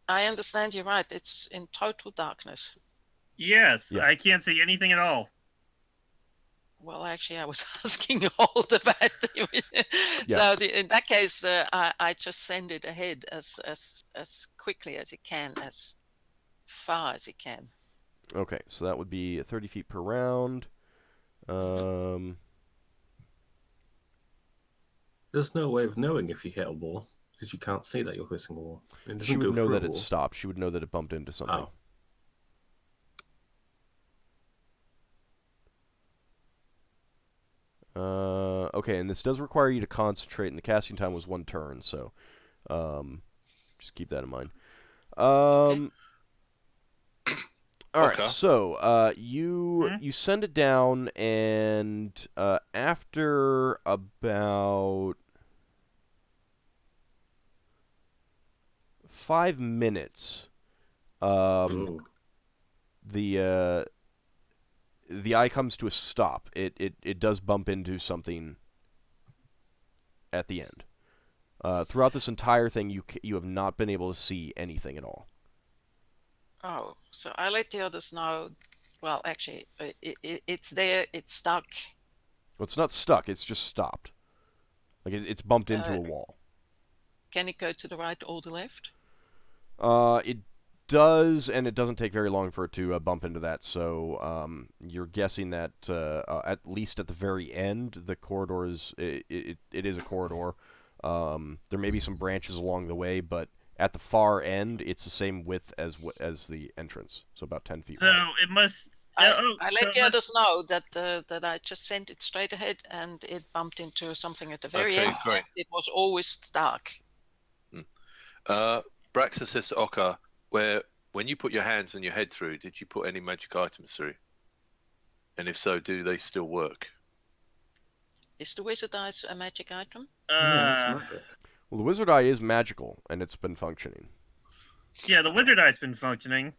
I understand you're right. It's in total darkness. Yes, Yeah. I can't see anything at all. Well, actually, I was asking all about Yeah. So in that case, I just send it ahead as quickly as it can, as far as it can. Okay, so that would be 30 feet per round. There's no way of knowing if you hit a wall because you can't see that you're hitting a wall. It doesn't She would go know through that a it wall. stopped. She would know that it bumped into something. Okay, and this does require you to concentrate, and the casting time was 1 turn, so just keep that in mind. Okay. All right, Okay. so you send it down, and after about 5 minutes, Ooh. the eye comes to a stop. It does bump into something at the end. Throughout this entire thing, you have not been able to see anything at all. Oh, so I let the others know. Well, actually, it's there. It's stuck. Well, it's not stuck. It's just stopped. Like it's bumped into a wall. Can it go to the right or the left? It does, and it doesn't take very long for it to bump into that. So you're guessing that at least at the very end, the corridor is it is a corridor. There may be some branches along the way, but at the far end, it's the same width as the entrance, so about 10 feet So wide. it must. I let the others know that that I just sent it straight ahead, and it bumped into something at the very Okay, end. great. It was always dark. Braxon says to Ockar, when you put your hands and your head through, did you put any magic items through? And if so, do they still work? Is the wizard eyes a magic item? Yeah, it's magic. Well, the wizard eye is magical, and it's been functioning. Yeah, the wizard eye's been functioning.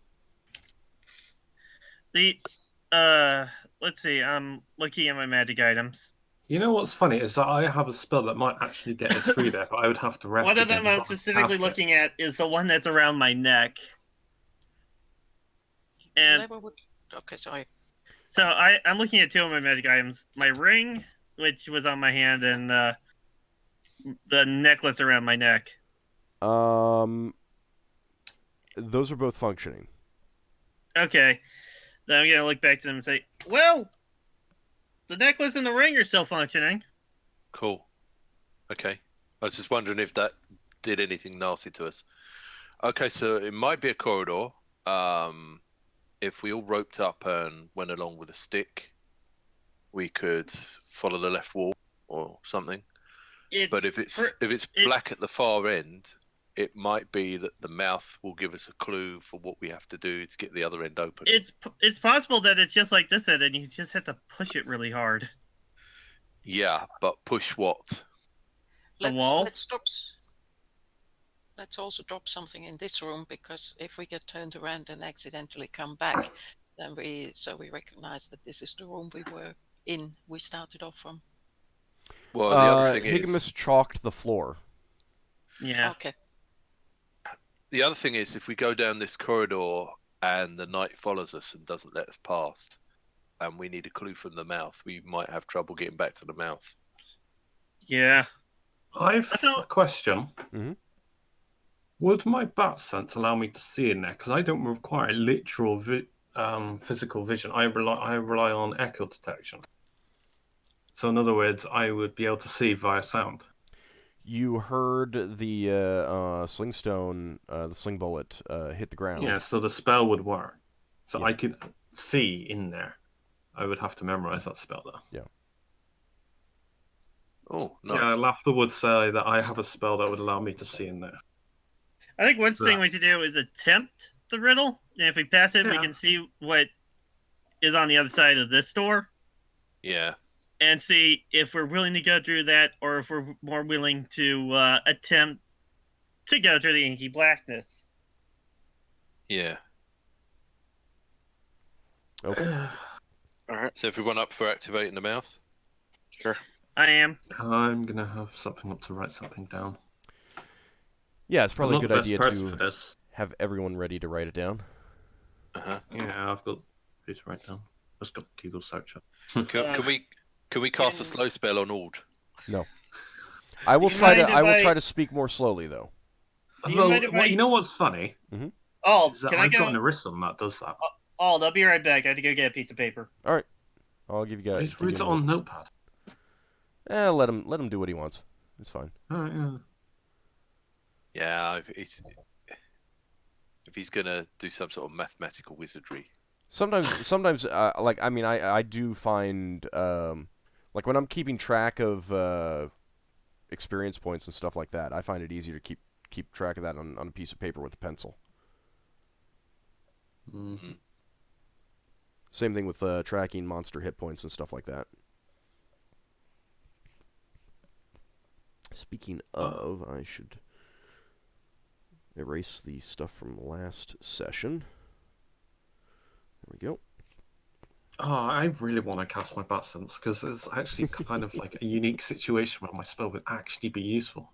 Let's see. I'm looking at my magic items. You know what's funny is that I have a spell that might actually get us through there, but I would have to rest. One of again them I'm before I specifically cast it. looking at is the one that's around my neck. And okay, sorry. so I'm looking at 2 of my magic items: my ring, which was on my hand, and the necklace around my neck. Those are both functioning. Okay, then I'm gonna look back to them and say, "Well, the necklace and the ring are still functioning." Cool. Okay. I was just wondering if that did anything nasty to us. Okay, so it might be a corridor. If we all roped up and went along with a stick, we could follow the left wall or something. But if it's black at the far end, it might be that the mouth will give us a clue for what we have to do to get the other end open. It's possible that it's just like this end, and you just have to push it really hard. Yeah, but push what? wall? Let's also drop something in this room, because if we get turned around and accidentally come back, then we recognize that this is the room we started off from. Well, the other thing Higgimus chalked the floor. Yeah. Okay. The other thing is, if we go down this corridor and the knight follows us and doesn't let us pass, and we need a clue from the mouth, we might have trouble getting back to the mouth. Yeah. I've a question. Mm-hmm. Would my bat sense allow me to see in there? Because I don't require literal physical vision. I rely on echo detection. So in other words, I would be able to see via sound. You heard the slingstone, the sling bullet, hit the ground. Yeah, so the spell would work. So Yeah. I could see in there. I would have to memorize that spell, though. Yeah. Oh, nice. Yeah, Lafdul would say that I have a spell that would allow me to see in there. I think one thing we should do is attempt the riddle, and if we pass it, we can see what is on the other side of this door. Yeah. And see if we're willing to go through that, or if we're more willing to attempt to go through the inky blackness. Yeah. Okay. All right. So everyone up for activating the mouth? Sure. I am. I'm going to have something up to write something down. Yeah, it's probably a good idea for to this. have everyone ready to write it down. Uh-huh. Yeah, I've got things to write down. Let's go Google search up. Can we cast a slow spell on Auld? No. I will try to speak more slowly though. You know what's funny? Ald, Is that can I've I go? got an Arism that does that. Ald, I'll be right back. I have to go get a piece of paper. All right. I'll give you guys. Just write it on Notepad. Let him do what he wants. It's fine. Alright, yeah. Yeah, if he's gonna do some sort of mathematical wizardry. Sometimes, I do find, like when I'm keeping track of experience points and stuff like that, I find it easier to keep track of that on a piece of paper with a pencil. Mm-hmm. Same thing with tracking monster hit points and stuff like that. Speaking of, I should erase the stuff from last session. There we go. Oh, I really want to cast my bat sense because it's actually kind of like a unique situation where my spell would actually be useful.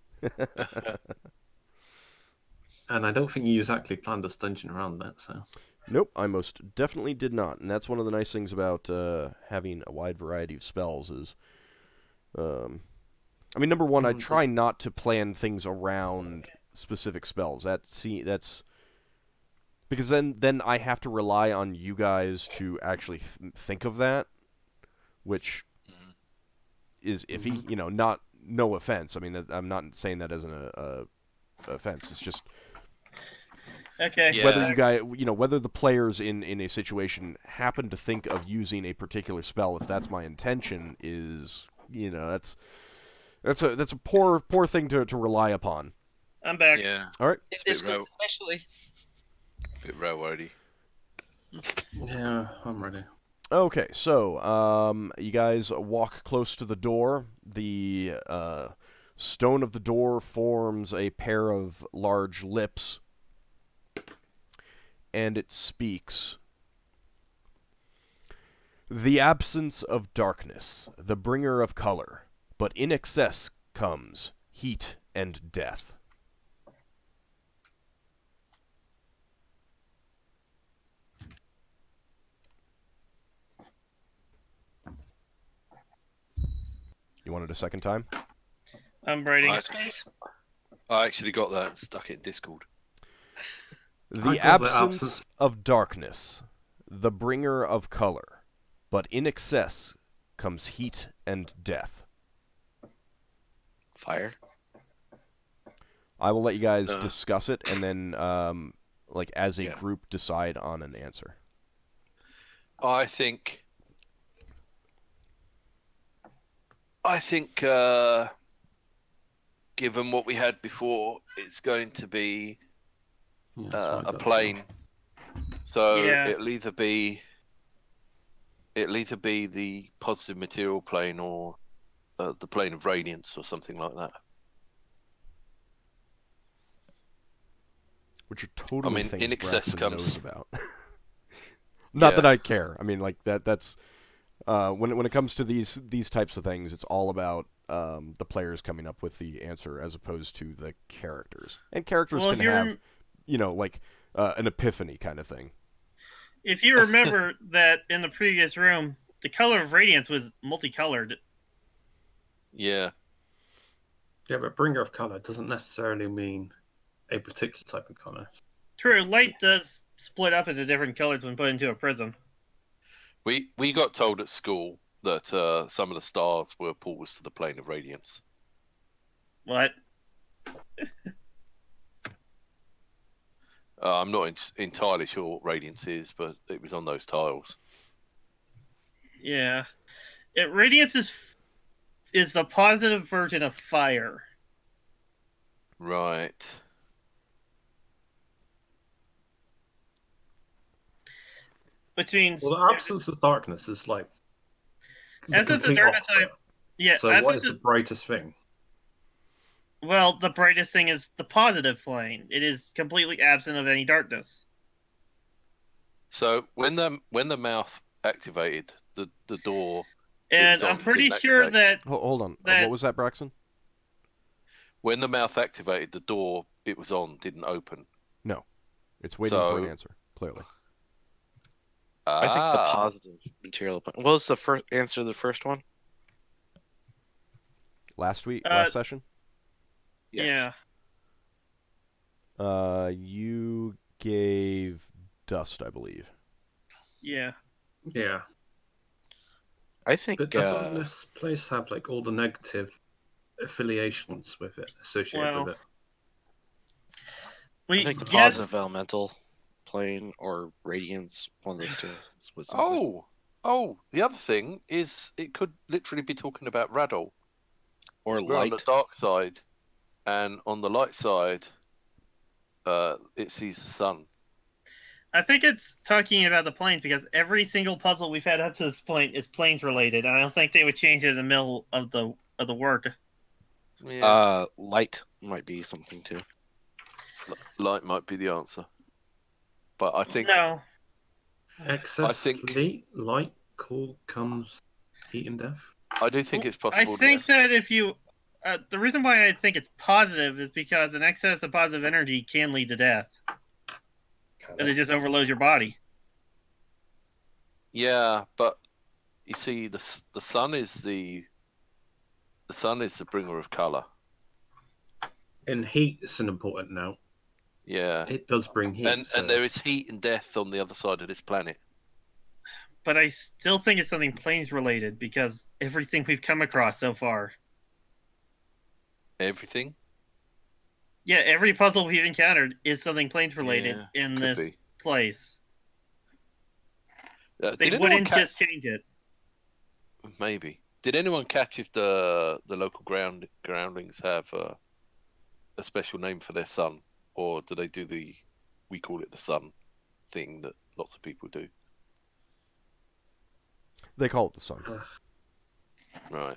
And I don't think you exactly planned this dungeon around that, so. Nope, I most definitely did not, and that's one of the nice things about having a wide variety of spells is, number one, I try not to plan things around specific spells. That's because then I have to rely on you guys to actually think of that, which is iffy. No offense. I mean, I'm not saying that as an offense. It's just. Okay. Yeah. Whether you guys, whether the players in a situation happen to think of using a particular spell, if that's my intention, is that's a poor thing to rely upon. I'm back. Yeah. All right. It's good, especially. A bit railroady. Yeah, I'm ready. Okay, so you guys walk close to the door. The stone of the door forms a pair of large lips. And it speaks. The absence of darkness, the bringer of color, but in excess comes heat and death. You want it a second time? I'm writing it. I actually got that and stuck it in Discord. The absence of darkness, the bringer of color, but in excess comes heat and death. Fire. I will let you guys discuss it, and then, as a Yeah. group, decide on an answer. I think given what we had before, it's going to be a plane. So Yeah. it'll either be the positive material plane or the plane of radiance or something like that. Which are totally things in excess Braxon comes... knows about. Not that I care. I mean, like that's when it comes to these types of things, it's all about the players coming up with the answer as opposed to the characters. And characters can have, like an epiphany kind of thing. If you remember that in the previous room, the color of radiance was multicolored. Yeah. Yeah, but bringer of color doesn't necessarily mean a particular type of color. True, light does split up into different colors when put into a prism. We got told at school that some of the stars were portals to the plane of radiance. What? I'm not entirely sure what radiance is, but it was on those tiles. Yeah. Radiance is the positive version of fire. Right. Which means... Well, the absence of darkness is like the absence of complete darkness, opposite. yeah. So what is the brightest thing? Well, the brightest thing is the positive plane. It is completely absent of any darkness. So when the mouth activated, the door... And I'm pretty sure that... Hold on. What was that, Braxon? When the mouth activated, the door it was on didn't open. No. It's waiting for an answer, clearly. I think the positive material... What was the first answer to the first one? Last session? Yes. Yeah. You gave dust, I believe. Yeah. Yeah. I think... But doesn't this place have like all the negative affiliations with it, associated with it? I think the positive elemental plane or radiance, one of those two. Oh, the other thing is it could literally be talking about Radol. Or We're light. on the dark side, and on the light side, it sees the sun. I think it's talking about the planes because every single puzzle we've had up to this point is planes related, and I don't think they would change it in the middle of the work. Yeah. Light might be something too. Light might be the answer, but I think no. Excess light comes heat and death. I do think it's possible. I think that if you, the reason why I think it's positive is because an excess of positive energy can lead to death. And it just overloads your body. Yeah, but you see, the sun is the bringer of color. And heat is an important note. Yeah, it does bring heat, and there is heat and death on the other side of this planet. But I still think it's something planes related because everything we've come across so far. Everything? Yeah, every puzzle we've encountered is something planes related in this place. They wouldn't just change it. Maybe. Did anyone catch if the local groundlings have a special name for their sun, or do they do we call it the sun thing that lots of people do? They call it the sun. Right.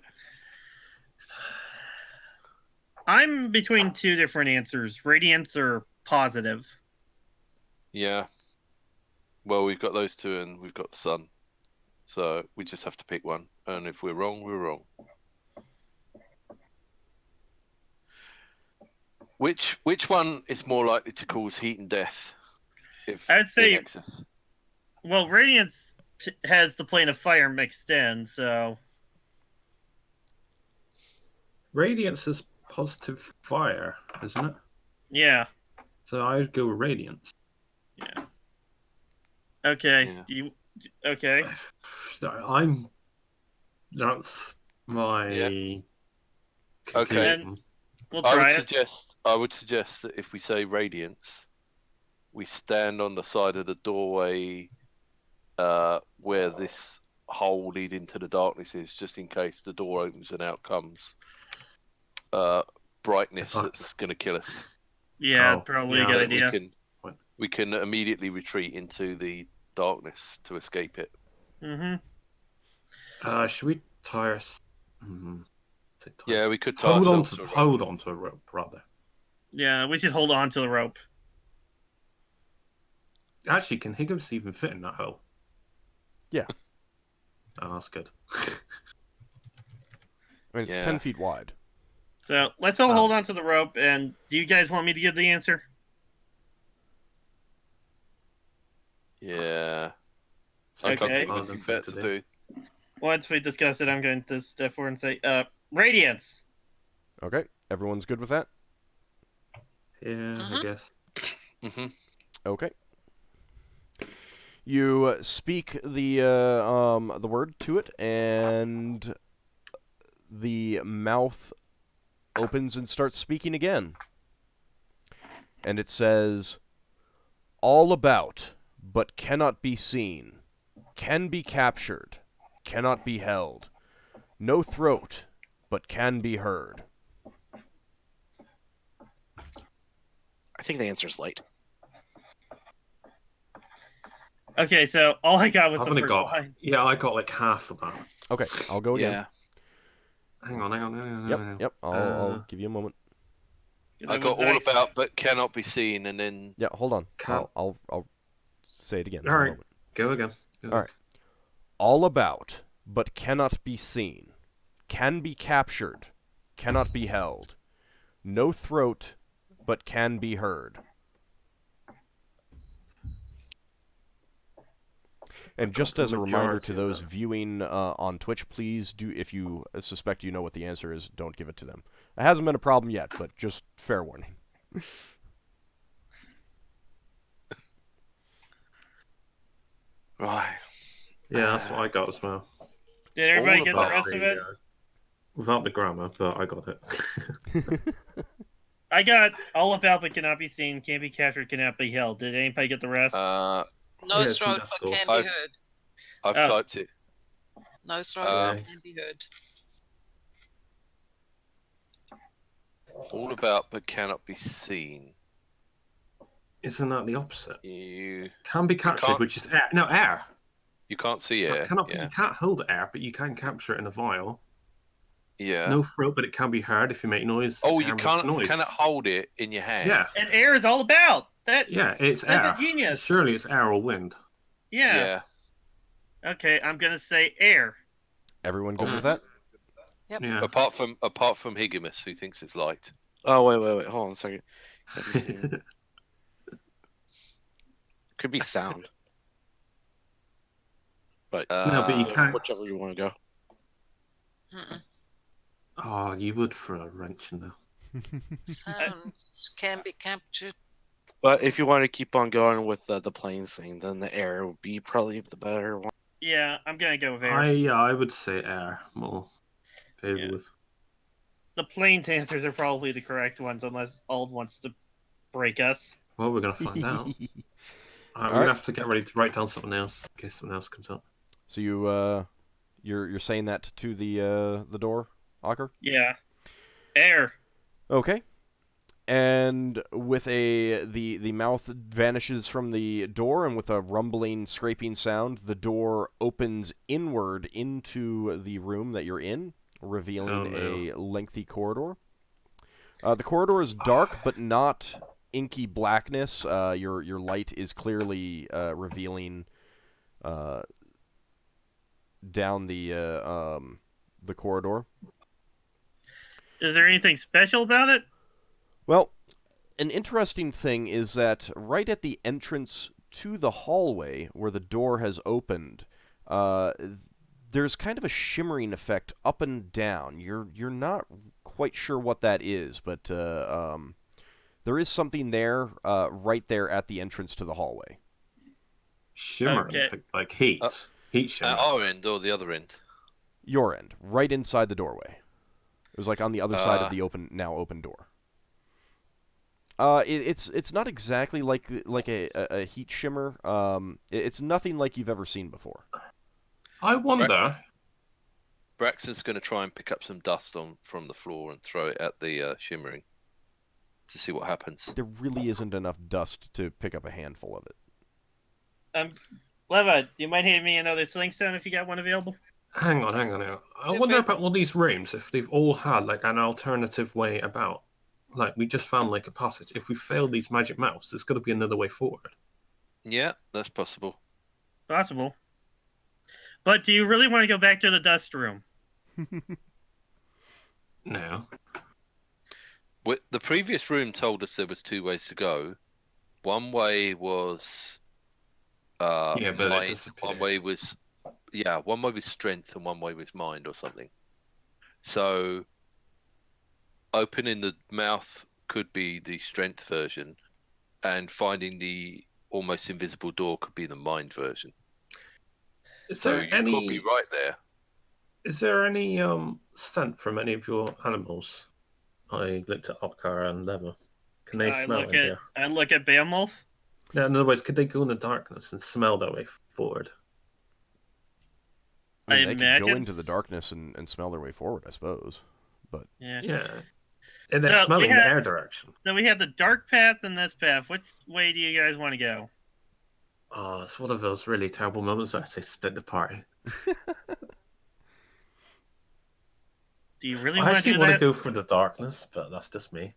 I'm between two different answers: radiance or positive. Yeah. Well, we've got those two, and we've got the sun, so we just have to pick one. And if we're wrong, we're wrong. Which one is more likely to cause heat and death? I'd say in excess? Well, radiance has the plane of fire mixed in, so radiance is positive fire, isn't it? Yeah. So I would go with radiance. Yeah. Okay. Yeah. Okay. That's my. Okay. We'll try I would suggest that if we say radiance, we stand on the side of the doorway where this hole leading to the darkness is, just in case the door opens and out comes brightness that's going to kill us. Yeah, probably a good idea. We can immediately retreat into the darkness to escape it. Mm-hmm. Should we tire? Yeah, we could tie hold on ourselves to to a rope. hold on to a rope rather. Yeah, we should hold on to the rope. Actually, can Higgimus even fit in that hole? Yeah. Oh, that's good. I mean, it's Yeah. 10 feet wide. So let's all Oh. hold on to the rope. And do you guys want me to give the answer? Yeah. I can't Okay. think of anything better to do. Once we discuss it, I'm going to step forward and say, radiance. Okay, everyone's good with that? Yeah, I guess. Mm-hmm. Okay. You speak the word to it, and the mouth opens and starts speaking again. And it says, all about, but cannot be seen, can be captured, cannot be held, no throat, but can be heard. I think the answer is light. Okay, so all I got was I've the only first got. line. Yeah, I got like half of that. Okay, I'll go again. Yeah. Hang on. Yep. I'll give you a moment. I got all about but cannot be seen, and then Yeah, hold on. Can't- I'll say it again. All in a right. moment. Go again. All right. All about, but cannot be seen, can be captured, cannot be held, no throat, but can be heard. And just as a reminder to those viewing on Twitch, please do, if you suspect you know what the answer is, don't give it to them. It hasn't been a problem yet, but just fair warning. right. Yeah, that's what I got as well. Did everybody all get the about rest of it? Without the grammar, but I got it. I got all about but cannot be seen, can't be captured, cannot be held. Did anybody get the rest? No Yeah, see, throat, that's but cool. can be heard. I've Oh. typed it. No throat, Um, but can be heard. All about but cannot be seen. Isn't that the opposite? You Can be captured, can't- which is air. No, air. can't see air. You can't hold air, but you can capture it in a vial. Yeah. No throat, but it can be heard if you make noise. Oh, Air you makes cannot noise. hold it in your hand. Yeah, And air is all about. yeah, it's That's air. a genius. Surely it's air or wind. Yeah. Okay, I'm gonna say air. Everyone good with that? Yep. Yeah. Apart from Higgimus, who thinks it's light. Oh, wait. Hold on a second. Let me see. Could be sound. But No, but you can't. whichever you want to go. Mm-mm. Oh, you would throw a wrench in there. Sounds can be captured. But if you want to keep on going with the planes thing, then the air would be probably the better one. Yeah, I'm gonna go with air. I would say air more. Favored Yeah. with. The plain answers are probably the correct ones, unless Ald wants to break us. Well, we're gonna find out. We're Alright. gonna have to get ready to write down something else in case something else comes up. So you're saying that to the door, Ockar? Yeah. Air. Okay. And with the mouth vanishes from the door, and with a rumbling, scraping sound, the door opens inward into the room that you're in, revealing a lengthy corridor. The corridor is dark, but not inky blackness. Your light is clearly revealing down the corridor. Is there anything special about it? Well, an interesting thing is that right at the entrance to the hallway where the door has opened, there's kind of a shimmering effect up and down. You're not quite sure what that is, but there is something there, right there at the entrance to the hallway. Shimmering, Okay. like heat. Heat shimmer. At our end or the other end? Your end, right inside the doorway. It was like on the other side of the now open door. It's not exactly like a heat shimmer. It's nothing like you've ever seen before. I wonder. Braxton's going to try and pick up some dust from the floor and throw it at the shimmering to see what happens. There really isn't enough dust to pick up a handful of it. Leva, do you mind handing me another sling stone if you got one available? Hang on. I wonder about all these rooms, if they've all had like an alternative way about. Like, we just found like a passage. If we fail these magic mouse, there's got to be another way forward. Yeah, that's possible. Possible. But do you really want to go back to the dust room? No. The previous room told us there was 2 ways to go. One way was But it mind. disappeared. One way was strength and one way was mind or something. So opening the mouth could be the strength version, and finding the almost invisible door could be the mind version. So you could be right there. Is there any scent from any of your animals? I looked at Ockar and Lever. Can they smell it here? I look at Beowulf. Yeah, in other words, could they go in the darkness and smell their way forward? I mean, they could go into the darkness and smell their way forward, I suppose. But yeah. And they're smelling the air direction. So we have the dark path and this path. Which way do you guys want to go? Oh, it's one of those really terrible moments where I say split the party. Do you really I want to actually do want that? to go for the darkness, but that's just me.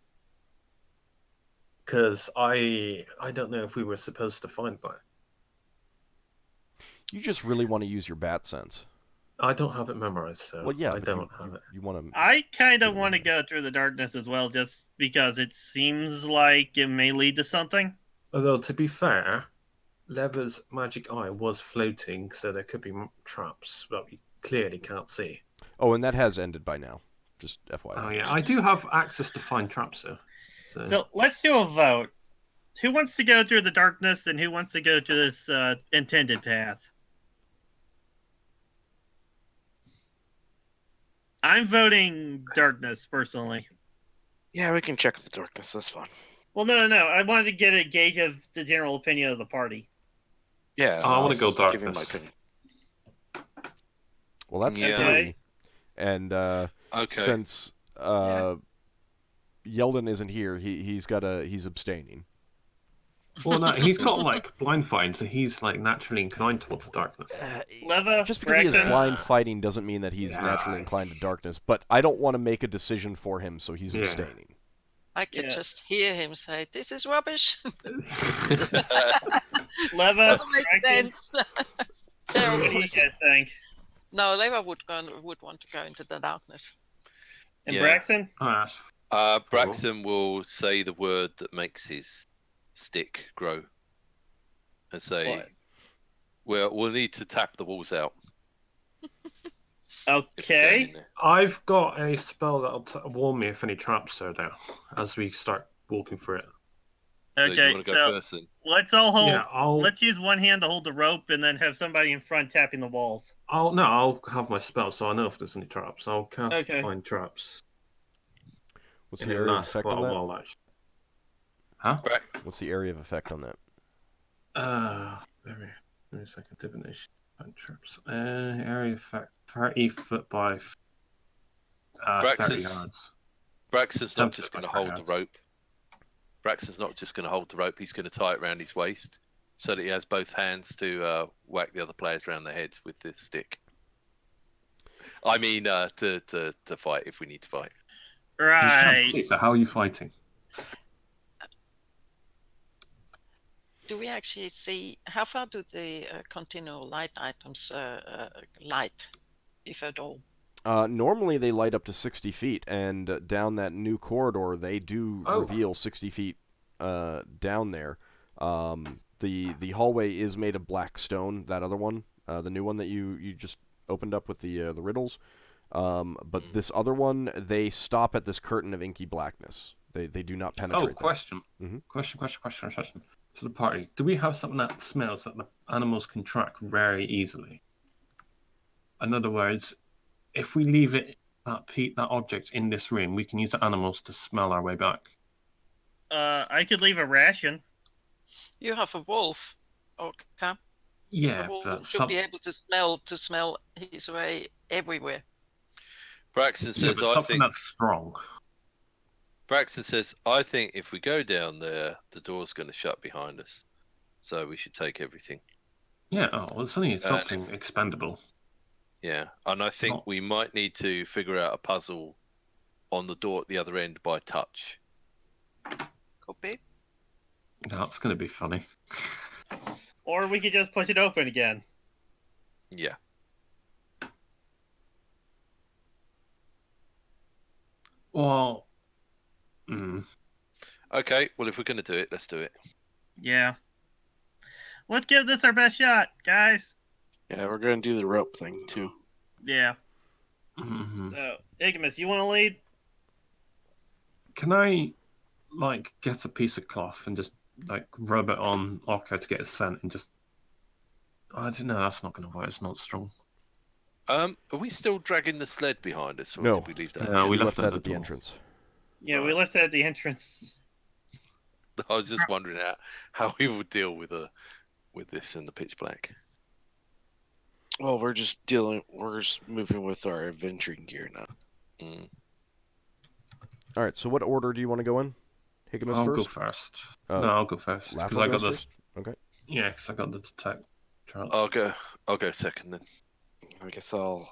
Because I don't know if we were supposed to find one. You just really want to use your bat sense. I don't have it memorized, so well, yeah, I don't have it. You want to? I kind of want to go through the darkness as well, just because it seems like it may lead to something. Although, to be fair, Lever's magic eye was floating, so there could be traps that we clearly can't see. Oh, and that has ended by now. Just FYI. Oh yeah, I do have access to find traps, though. So let's do a vote. Who wants to go through the darkness, and who wants to go to this intended path? I'm voting darkness, personally. Yeah, we can check the darkness. That's fine. Well, no. I wanted to get a gauge of the general opinion of the party. Yeah, I want to go darkness. Give you my opinion. Well, that's Okay. And since Yeldan isn't here, he's abstaining. Well, no, he's got like blind fighting, so he's like naturally inclined towards darkness. Just because he has blind fighting doesn't mean that he's naturally inclined to darkness. But I don't want to make a decision for him, so he's abstaining. I could just hear him say, "This is rubbish." Leva, doesn't make sense. Terrible. What do you guys think? No, Leva would want to go into the darkness. And Braxon? Braxon will say the word that makes his stick grow, and say, "We'll need to tap the walls out." Okay. I've got a spell that'll warn me if any traps are there as we start walking through it. Okay, so let's all hold. Yeah, let's use one hand to hold the rope, and then have somebody in front tapping the walls. I'll have my spell, so I know if there's any traps. I'll cast find traps. What's the area of effect on that? Huh? What's the area of effect on that? Very second divination. Find traps. Area effect 30 foot by 30 yards. Braxton's not just going to hold the rope. Braxton's not just going to hold the rope. He's going to tie it around his waist so that he has both hands to whack the other players around the heads with this stick. I mean, to fight if we need to fight. Right. So how are you fighting? Do we actually see how far do the continual light items light, if at all? Normally they light up to 60 feet, and down that new corridor they do reveal 60 feet down there. The hallway is made of black stone. That other one, the new one that you just opened up with the riddles. But this other one, they stop at this curtain of inky blackness. They do not penetrate. Question. Question. To the party, do we have something that smells that the animals can track very easily? In other words, if we leave that object in this room, we can use the animals to smell our way back. I could leave a ration. You have a wolf, Ockar. Yeah, a wolf should be able to smell his way everywhere. Braxton says, "I think that's strong." Braxton says, "I think if we go down there, the door's going to shut behind us, so we should take everything." Yeah, it's only something expendable. Yeah, and I think we might need to figure out a puzzle on the door at the other end by touch. Could be. That's going to be funny. Or we could just push it open again. Yeah. Well, Okay, well, if we're going to do it, let's do it. Yeah. Let's give this our best shot, guys. Yeah, we're gonna do the rope thing too. Yeah. mhm. So, Higgimus, you want to lead? Can I, like, get a piece of cloth and just, like, rub it on Ockar to get a scent and just... I don't know, that's not going to work. It's not strong. Are we still dragging the sled behind us, or No. did we leave that? No, we we left left it that at the door. entrance. Yeah, we Right. left it at the entrance. I was just wondering how we would deal with this in the pitch black. Well, we're just moving with our adventuring gear now. Mm. All right. So what order do you want to go in? Higgimus I'll first. go first. Uh, No, I'll go first. Because Lafdul I got goes this. first? Okay. Yeah, because I got the detect trap. I'll go second then. I guess I'll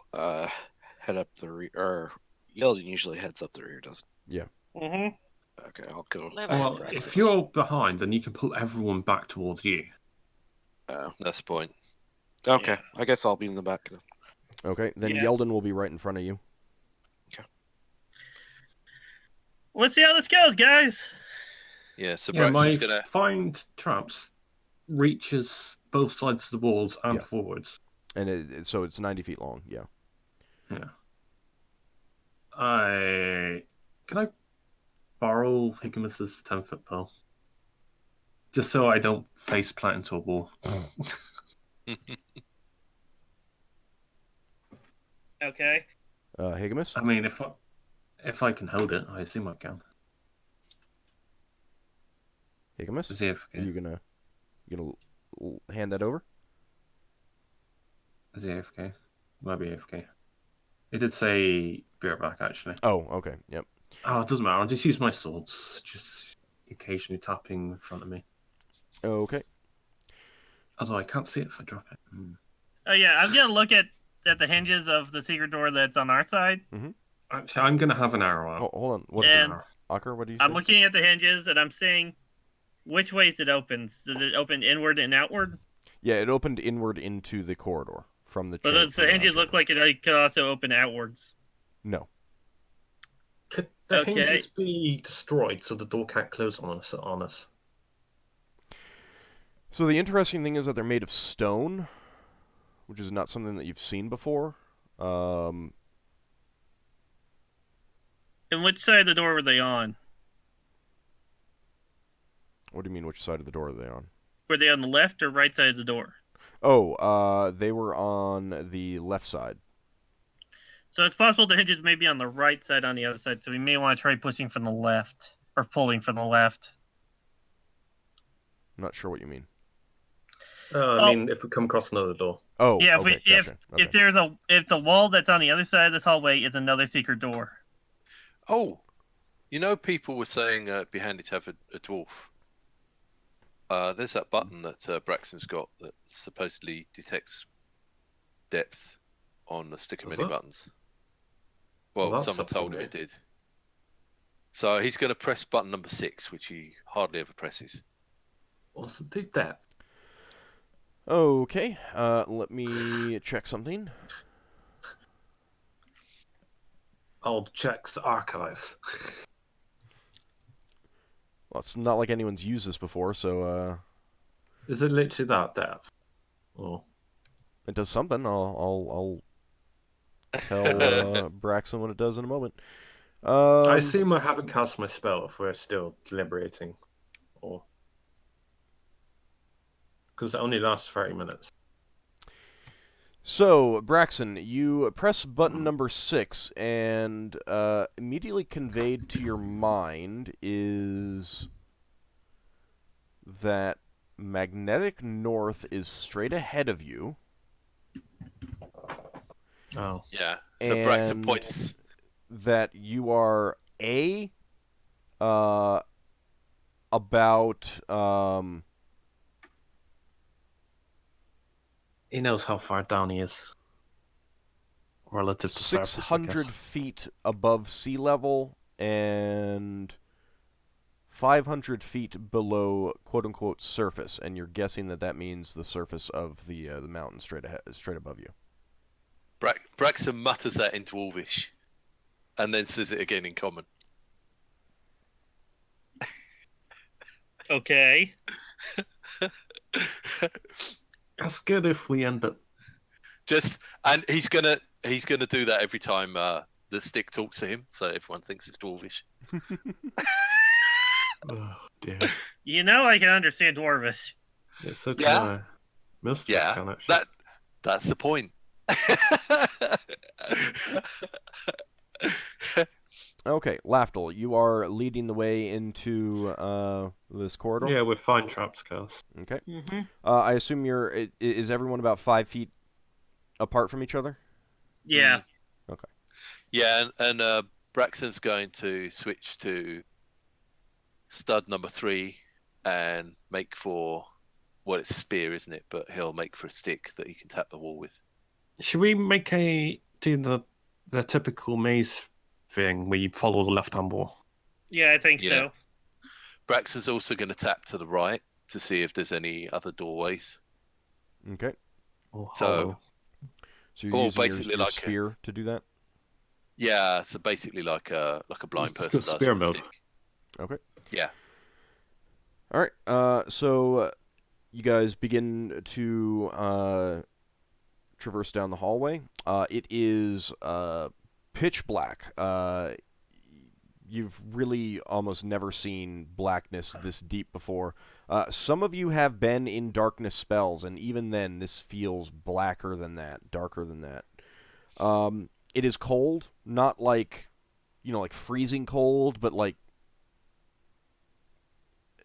head up the rear. Or Yeldan usually heads up the rear, doesn't? Mm-hmm. Okay, I'll go. Well, Well, Braxon. if you're behind, then you can pull everyone back towards you. That's the point. Okay, Yeah. I guess I'll be in the back. Then. Okay. Then Yeah. Yeldan will be right in front of you. Let's see how this goes, guys. Yeah, so Yeah, my Braxon's gonna. find traps reaches both sides of the walls and Yeah. forwards. And so it's 90 feet long. Yeah. Yeah. Can I borrow Higgimus's 10-foot pole? Just so I don't face plant into a wall. Okay. Higgimus. I mean, if I can hold it, I assume I can. Higgimus. Is he Are AFK? you gonna hand that over? Is he AFK? Might be AFK. It did say be right back, actually. Oh, okay. Yep. Oh, it doesn't matter. I'll just use my swords. Just occasionally tapping in front of me. Okay. Although I can't see it if I drop it. Oh yeah, I'm gonna look at the hinges of the secret door that's on our side. Actually, I'm going to have an arrow out. Oh, hold on. What? And Ockar, what do you say? I'm looking at the hinges and I'm saying, which ways it opens? Does it open inward and outward? Yeah, it opened inward into the corridor from the. But does the hinges look like it could also open outwards? No. Could the Okay. hinges be destroyed so the door can't close on us? So the interesting thing is that they're made of stone, which is not something that you've seen before. And which side of the door were they on? What do you mean? Which side of the door are they on? Were they on the left or right side of the door? Oh, they were on the left side. So it's possible the hinges may be on the right side on the other side, so we may want to try pushing from the left, or pulling from the left. I'm not sure what you mean. I mean, if we come across another door. Oh, Yeah, if okay, gotcha. if the wall that's on the other side of this hallway is another secret door. Oh, people were saying it'd be handy to have a dwarf. There's that button that Braxon's got that supposedly detects depth on the stick of Does many it? buttons. Well, that's someone told him something it did. So he's going to press button number 6, which he hardly ever presses. What's the do that? Okay, let me check something. Old checks archives. Well, it's not like anyone's used this before, so Is it literally that depth? Oh. it does something. I'll tell Braxon what it does in a moment. I assume I haven't cast my spell if we're still deliberating. Or... Because it only lasts 30 minutes. So, Braxon, you press button number 6, and immediately conveyed to your mind is that magnetic north is straight ahead of you. Oh. Yeah. So Braxon And points. that you are about He knows how far down he is. relative to surface, I 600 guess. feet above sea level and 500 feet below quote-unquote surface, and you're guessing that means the surface of the mountain straight above you. Braxon mutters that into Orvish, and then says it again in common. Okay. That's good if we end up. And he's gonna do that every time the stick talks to him, so everyone thinks it's Dwarvish. Oh dear. You know I can understand Dwarvish. Yeah, so can Yeah. I. Most of us can actually. That's the point. Okay, Lafdul, you are leading the way into this corridor? Yeah, with fine traps cast. Okay. Mm-hmm. I assume is everyone about 5 feet apart from each other? Yeah. Okay. Yeah, and Braxton's going to switch to stud number 3 and make for, well, it's a spear, isn't it? But he'll make for a stick that he can tap the wall with. Should we do the typical maze thing where you follow the left-hand wall? Yeah, I think so. Braxton's also going to tap to the right to see if there's any other doorways. Okay. So you're using basically your spear to do that? Yeah, so basically like a blind person does. Spear mode. Okay. Yeah. All right. So you guys begin to traverse down the hallway. It is pitch black. You've really almost never seen blackness this deep before. Some of you have been in darkness spells, and even then, this feels blacker than that, darker than that. It is cold, not like, like freezing cold, but like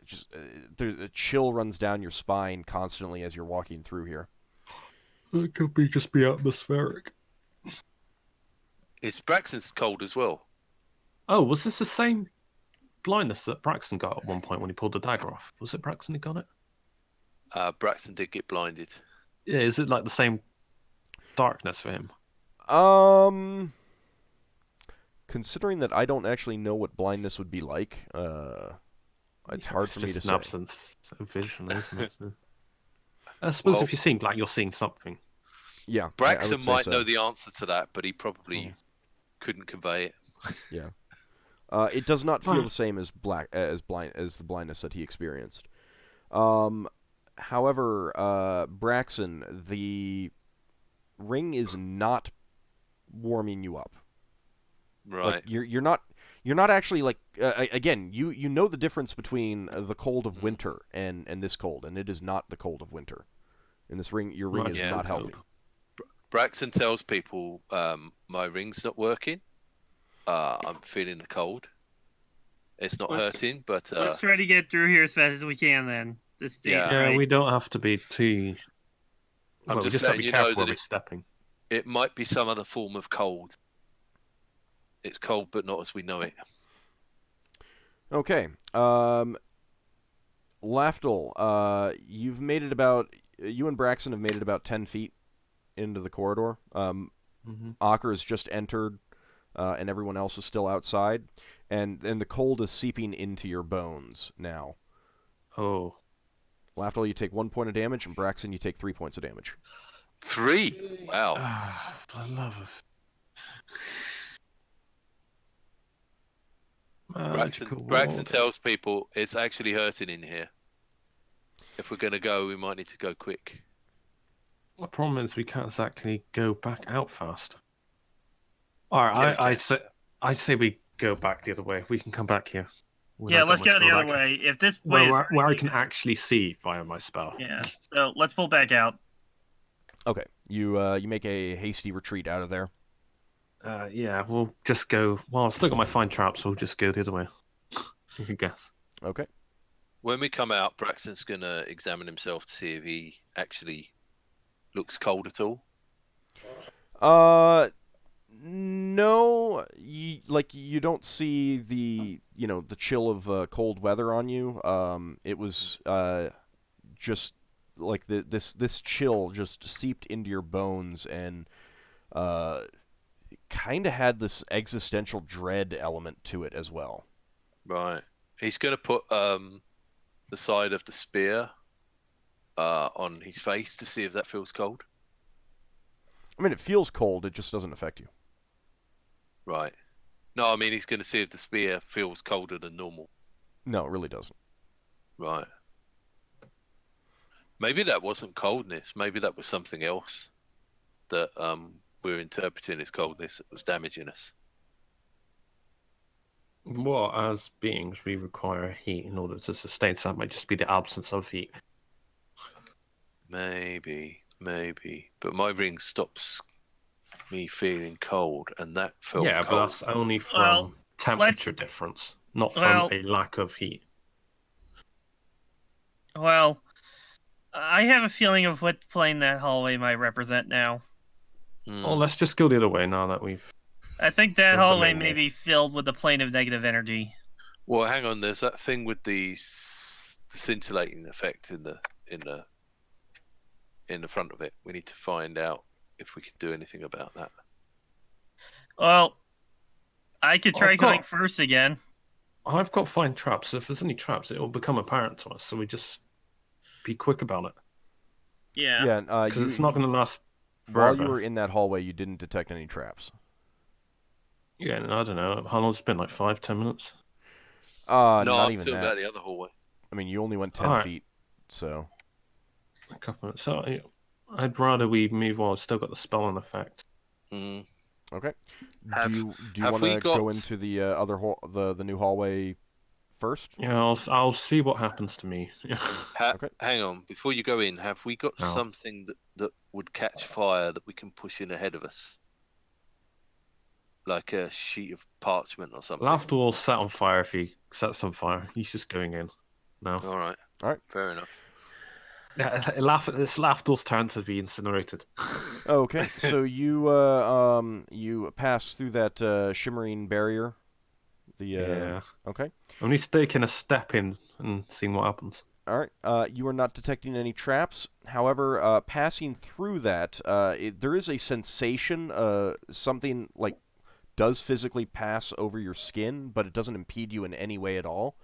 just there's a chill runs down your spine constantly as you're walking through here. It could just be atmospheric. Is Braxton's cold as well? Oh, was this the same blindness that Braxton got at one point when he pulled the dagger off? Was it Braxton who got it? Braxton did get blinded. Yeah, is it like the same darkness for him? Considering that I don't actually know what blindness would be like, it's hard for me to say. Absence of vision, isn't it? I suppose if you're seeing black, you're seeing something. Yeah, Braxton might know the answer to that, but he probably couldn't convey it. Yeah. It does not feel the same as the blindness that he experienced. However, Braxton, the ring is not warming you up. Right. Like, you're not actually like again, you know the difference between the cold of winter and this cold, and it is not the cold of winter. In this ring, your ring is not helping. Braxton tells people, my ring's not working. I'm feeling the cold. It's not hurting, but let's try to get through here as fast as we can. Then we don't have to be too. I'm just letting you know that stepping. It might be some other form of cold. It's cold, but not as we know it. Okay. Lafdul, you've made it about. You and Braxton have made it about 10 feet into the corridor. Ockar has just entered, and everyone else is still outside, and the cold is seeping into your bones now. Oh. Lafdul, you take 1 point of damage, and Braxton, you take 3 points of damage. 3? Wow. For the love of... Braxton tells people it's actually hurting in here. If we're going to go, we might need to go quick. The problem is we can't exactly go back out fast. Alright, I say we go back the other way. We can come back here. Let's go the other way. If this way where I can actually see via my spell. Yeah, so let's pull back out. Okay, you make a hasty retreat out of there. We'll just go. Well, I've still got my fine traps. We'll just go the other way. You can guess. Okay. When we come out, Braxton's gonna examine himself to see if he actually looks cold at all. No. You don't see the the chill of cold weather on you. It was just like this chill just seeped into your bones and kind of had this existential dread element to it as well. Right. He's going to put the side of the spear on his face to see if that feels cold. I mean, it feels cold, it just doesn't affect you. Right. No, I mean, he's going to see if the spear feels colder than normal. No, it really doesn't. Right. Maybe that wasn't coldness. Maybe that was something else that we're interpreting as coldness that was damaging us. Well, as beings, we require heat in order to sustain, so that might just be the absence of heat. Maybe. But my ring stops me feeling cold, and that felt Yeah, cold. but that's only from temperature difference, not from a lack of heat. Well, I have a feeling of what plane that hallway might represent now. Well, let's just go the other way now that we've... I think that hallway may be filled with the plane of negative energy. Well, hang on. There's that thing with the scintillating effect in the front of it. We need to find out if we can do anything about that. Well, I could try going first again. I've got find traps. If there's any traps, it will become apparent to us. So we just be quick about it. Yeah. Yeah, because it's not going to last forever. While you were in that hallway, you didn't detect any traps. Yeah, I don't know. How long has it been? Like 5-10 minutes? No, not even that. About the other hallway. I mean, you only went 10 feet, so... A couple minutes. So I'd rather we move while it's still got the spell in effect. Mm. Okay. Do you want to go into the other the new hallway first? Yeah, I'll see what happens to me. Okay. Hang on, before you go in, have we got something that would catch fire that we can push in ahead of us? Like a sheet of parchment or something? Lafdul will set on fire if he sets on fire. He's just going in. No. All right. Fair enough. Yeah, it's Lafdul's turn to be incinerated. Okay, so you pass through that shimmering barrier. Yeah. Okay. Only taking a step in and seeing what happens. All right. You are not detecting any traps. However, passing through that, there is a sensation. Something like does physically pass over your skin, but it doesn't impede you in any way at all.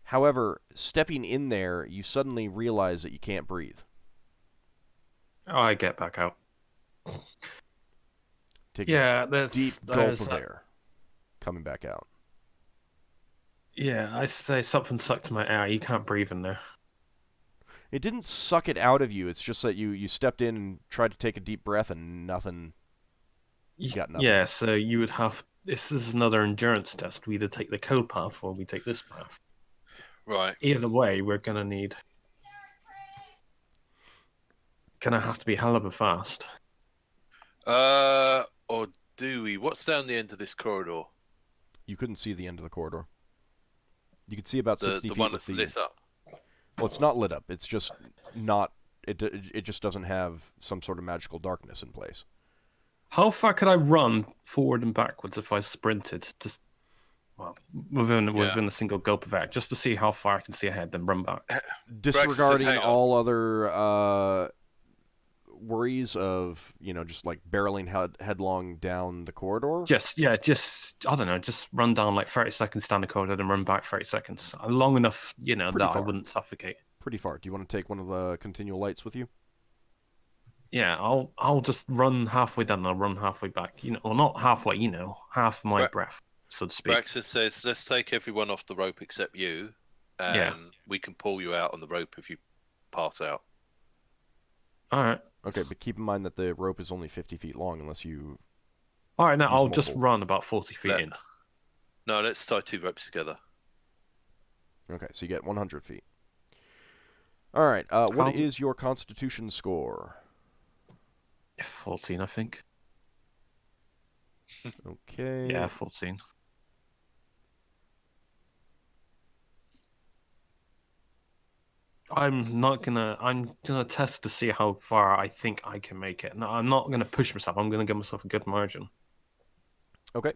However, stepping in there, you suddenly realize that you can't breathe. Oh, I get back out. Take a deep gulp of air. Coming back out. Yeah, I say something sucked my air. You can't breathe in there. It didn't suck it out of you. It's just that you stepped in and tried to take a deep breath and nothing. You got nothing. Yeah, so you would have... This is another endurance test. We either take the cold path or we take this path. Right. Either way, we're going to need... Gonna have to be hell of a fast. Or do we? What's down the end of this corridor? You couldn't see the end of the corridor. You could see about 60 feet one with that's lit up. Well, it's not lit up. It's just not... It just doesn't have some sort of magical darkness in place. How far could I run forward and backwards if I sprinted? Just within a single gulp of air, just to see how far I can see ahead, then run back. Disregarding all other worries of just like barreling headlong down the corridor. Just I don't know, just run down like 30 seconds down the corridor, then run back 30 seconds, long enough, that I wouldn't suffocate. Pretty far. Do you want to take one of the continual lights with you? Yeah, I'll just run halfway down and I'll run halfway back. Well, not halfway, half my breath, so to speak. Braxon says, let's take everyone off the rope except you, and we can pull you out on the rope if you pass out. All right. Okay, but keep in mind that the rope is only 50 feet long unless you... All right, now I'll just run about 40 feet in. No, let's tie 2 ropes together. Okay, so you get 100 feet. All right, what is your constitution score? 14, I think. Okay. Yeah, 14. I'm gonna test to see how far I think I can make it. No, I'm not gonna push myself. I'm gonna give myself a good margin. Okay.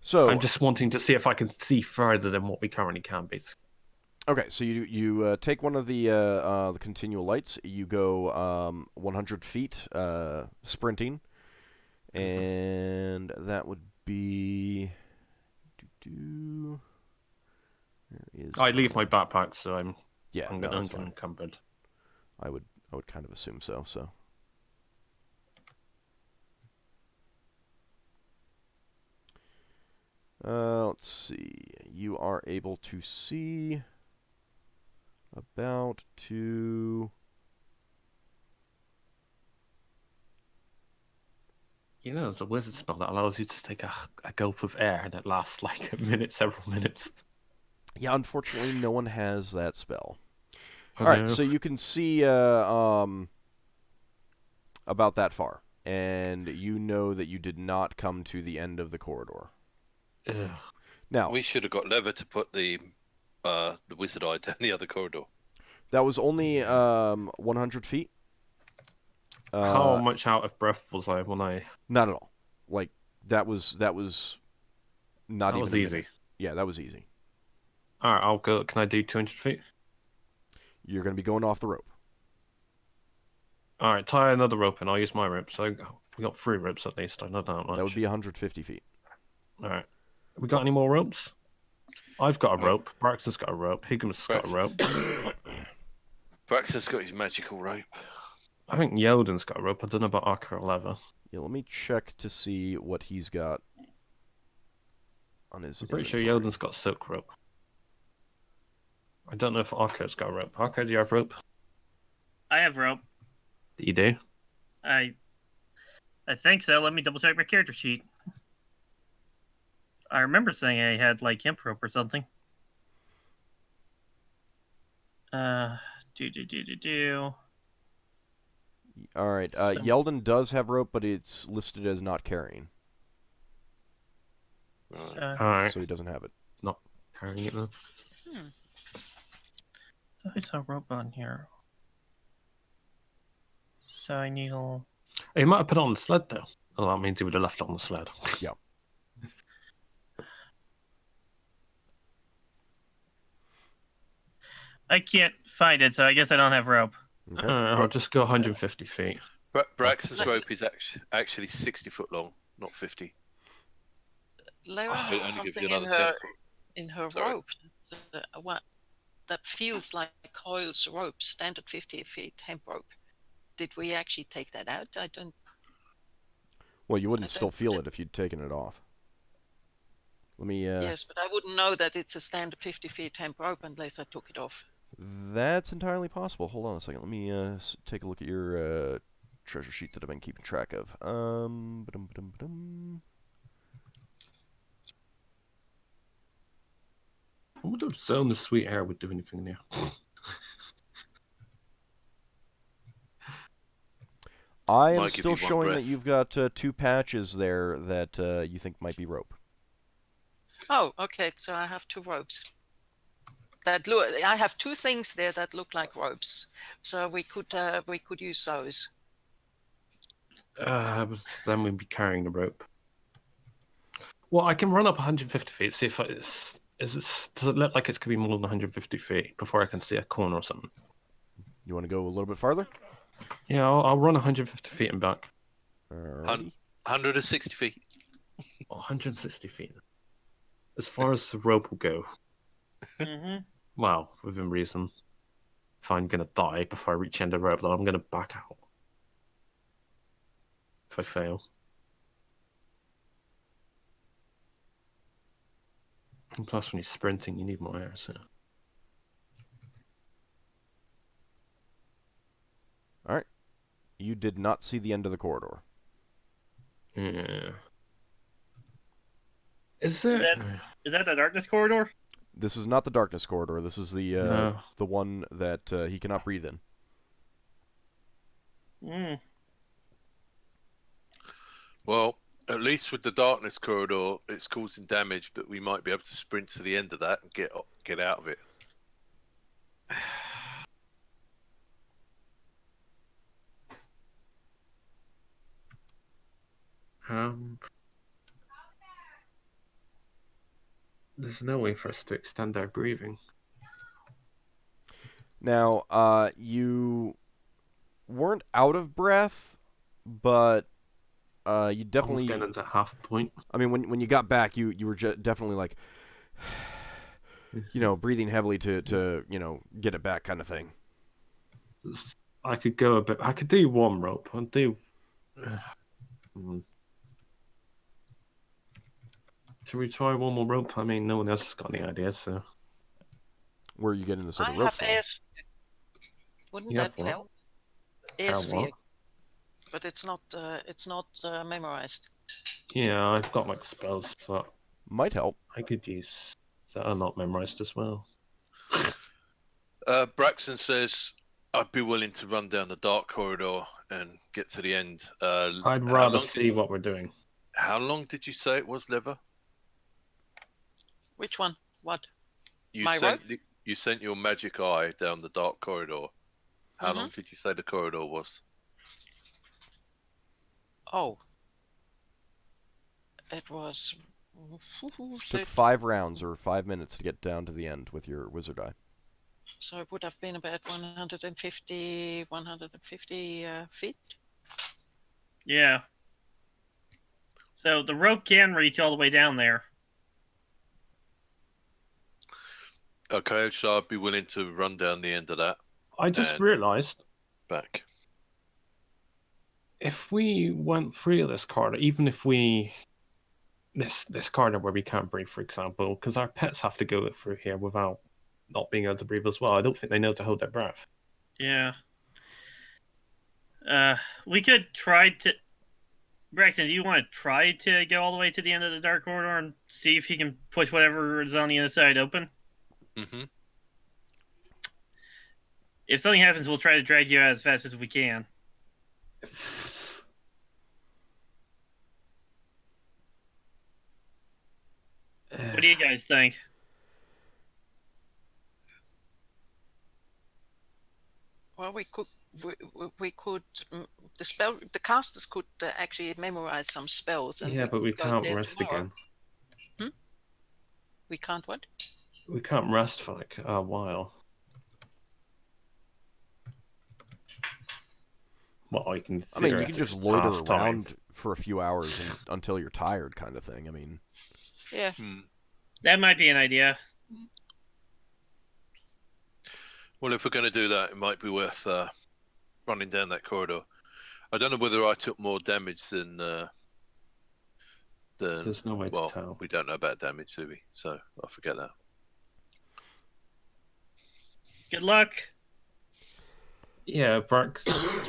So I'm just wanting to see if I can see further than what we currently can, basically. Okay, so you take one of the continual lights. You go 100 feet sprinting, And that would be... Where is I leave my backpack, so I'm Yeah, no, that's fine. unencumbered. I would kind of assume so. Let's see. You are able to see about to... You know, there's a wizard spell that allows you to take a gulp of air that lasts like a minute, several minutes. Yeah, unfortunately, no one has that spell. Oh, All right, no. so you can see about that far, and you know that you did not come to the end of the corridor. Ugh. Now, We should have got Lever to put the wizard eye down the other corridor. that was only 100 feet. How much out of breath was I when I... Not at all. Like, that was not That even was a easy. minute. Yeah, that was easy. Alright, I'll go. Can I do 200 feet? You're going to be going off the rope. Alright, tie another rope and I'll use my rope. So we got 3 ropes at least. I know that much. That would be 150 feet. Alright. We got any more ropes? I've got a rope. Braxon's got a rope. Higgimus got a rope. Braxon's got his magical rope. I think Yeldan's got a rope. I don't know about Ockar or Lever. Yeah, let me check to see what he's got on his I'm pretty sure inventory. Yeldan's got silk rope. I don't know if Okkar's got a rope. Ockar, do you have rope? I have rope. You do? I think so. Let me double check my character sheet. I remember saying I had like hemp rope or something. Do. All right. Yeldan does have rope, but it's listed as not carrying, Alright. so he doesn't have it. Not carrying it then. I saw rope on here. Sewing needle. He might have put it on the sled though. Oh, that means he would have left it on the sled. Yeah. I can't find it, so I guess I don't have rope. Okay. I'll just go 150 feet. Braxton's rope is actually 60 foot long, not 50. Lara It has only gives something you in another 10 her foot. in her Sorry. rope that feels like Coil's rope, standard 50 feet hemp rope. Did we actually take that out? I don't. Well, you wouldn't I still don't- feel it if you'd taken it off. Let me... Yes, but I wouldn't know that it's a standard 50 feet hemp rope unless I took it off. That's entirely possible. Hold on a second. Let me take a look at your treasure sheet that I've been keeping track of. Ba-dum. I wonder if Zone of Sweet Air would do anything there. I am Might give still you one showing that breath. you've got 2 patches there that you think might be rope. Oh, okay. So I have 2 ropes. That look. I have 2 things there that look like ropes. So we could use those. But then we'd be carrying the rope. Well, I can run up 150 feet, see if does it look like it's going to be more than 150 feet before I can see a corner or something? You want to go a little bit farther? Yeah, I'll run 150 feet and back. Alrighty. 160 feet. 160 feet. As far as the rope will go. Mm-hmm. Well, within reason. If I'm going to die before I reach the end of the rope, then I'm going to back out. If I fail. And plus, when you're sprinting, you need more air, so... Alright. You did not see the end of the corridor. Yeah. Is there... Is that the darkness corridor? This is not the darkness corridor. This is the No. the one that he cannot breathe in. Mm. Well, at least with the darkness corridor, it's causing damage, but we might be able to sprint to the end of that and get out of it. There's no way for us to extend our breathing. Now, you weren't out of breath, but You definitely Almost getting into half point. I mean, when you got back, you were definitely like, breathing heavily to get it back, kind of thing. I could go a bit. I could do one rope. I'll do. Should we try one more rope? I mean, no one else has got any ideas, so. Where are you getting this other I rope have from? air sphere. Wouldn't that what? help? Air sphere, what? but it's not memorized. Yeah, I've got like spells that Might help. I could use that are not memorized as well. Braxon says, I'd be willing to run down the dark corridor and get to the end. I'd rather see what we're doing. How long did you say it was, Lever? Which one? What? You My sent rope? you sent your magic eye down the dark corridor. How long did you say the corridor was? Oh. It was... Took 5 rounds or 5 minutes to get down to the end with your wizard eye. So it would have been about 150 feet? Yeah. So the rope can reach all the way down there. Okay, so I'd be willing to run down the end of that. I just realised, back. If we went through this corridor, even if we this corridor where we can't breathe, for example, because our pets have to go through here without not being able to breathe as well. I don't think they know to hold their breath. Yeah. We could try to... Braxton, do you want to try to go all the way to the end of the dark corridor and see if you can push whatever is on the other side open? Mm-hmm. If something happens, we'll try to drag you out as fast as we can. What do you guys think? Well, we could the casters could actually memorize some spells. And yeah, but we go can't there rest tomorrow. again. We can't what? We can't rest for like a while. Well, you can. I mean, you can just loiter pass time. around for a few hours until you're tired, kind of thing. I mean, Yeah. That might be an idea. Well, if we're going to do that, it might be worth running down that corridor. I don't know whether I took more damage than. There's no way to tell. We don't know about damage, do we? So I'll forget that. Good luck. Yeah, Braxton's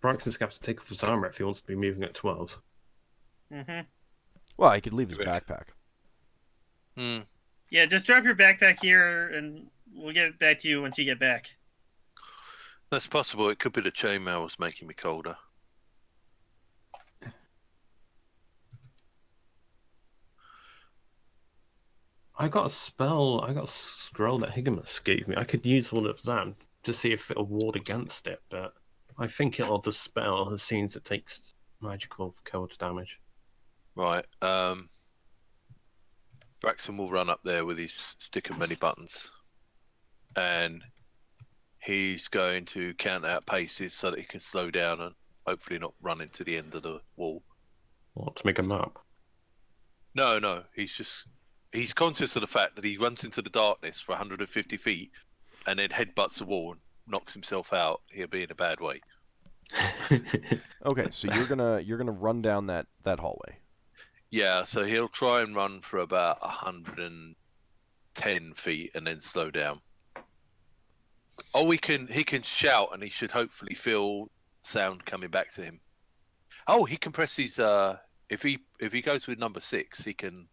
going to have to take off his armor if he wants to be moving at 12. Mm-hmm. well, he could leave his backpack. Yeah, just drop your backpack here, and we'll get it back to you once you get back. That's possible. It could be the chainmail was making me colder. I got a scroll that Higgimus gave me. I could use all of that to see if it'll ward against it, but I think it'll dispel as soon as it takes magical cold damage. Right. Braxon will run up there with his stick of many buttons, and he's going to count out paces so that he can slow down and hopefully not run into the end of the wall. What, to make a map? No. He's conscious of the fact that he runs into the darkness for 150 feet and then headbutts the wall and knocks himself out. He'll be in a bad way. Okay, so you're gonna run down that hallway. Yeah, so he'll try and run for about 110 feet and then slow down. Oh, he can shout and he should hopefully feel sound coming back to him. Oh, he can press his if he goes with number 6, he can.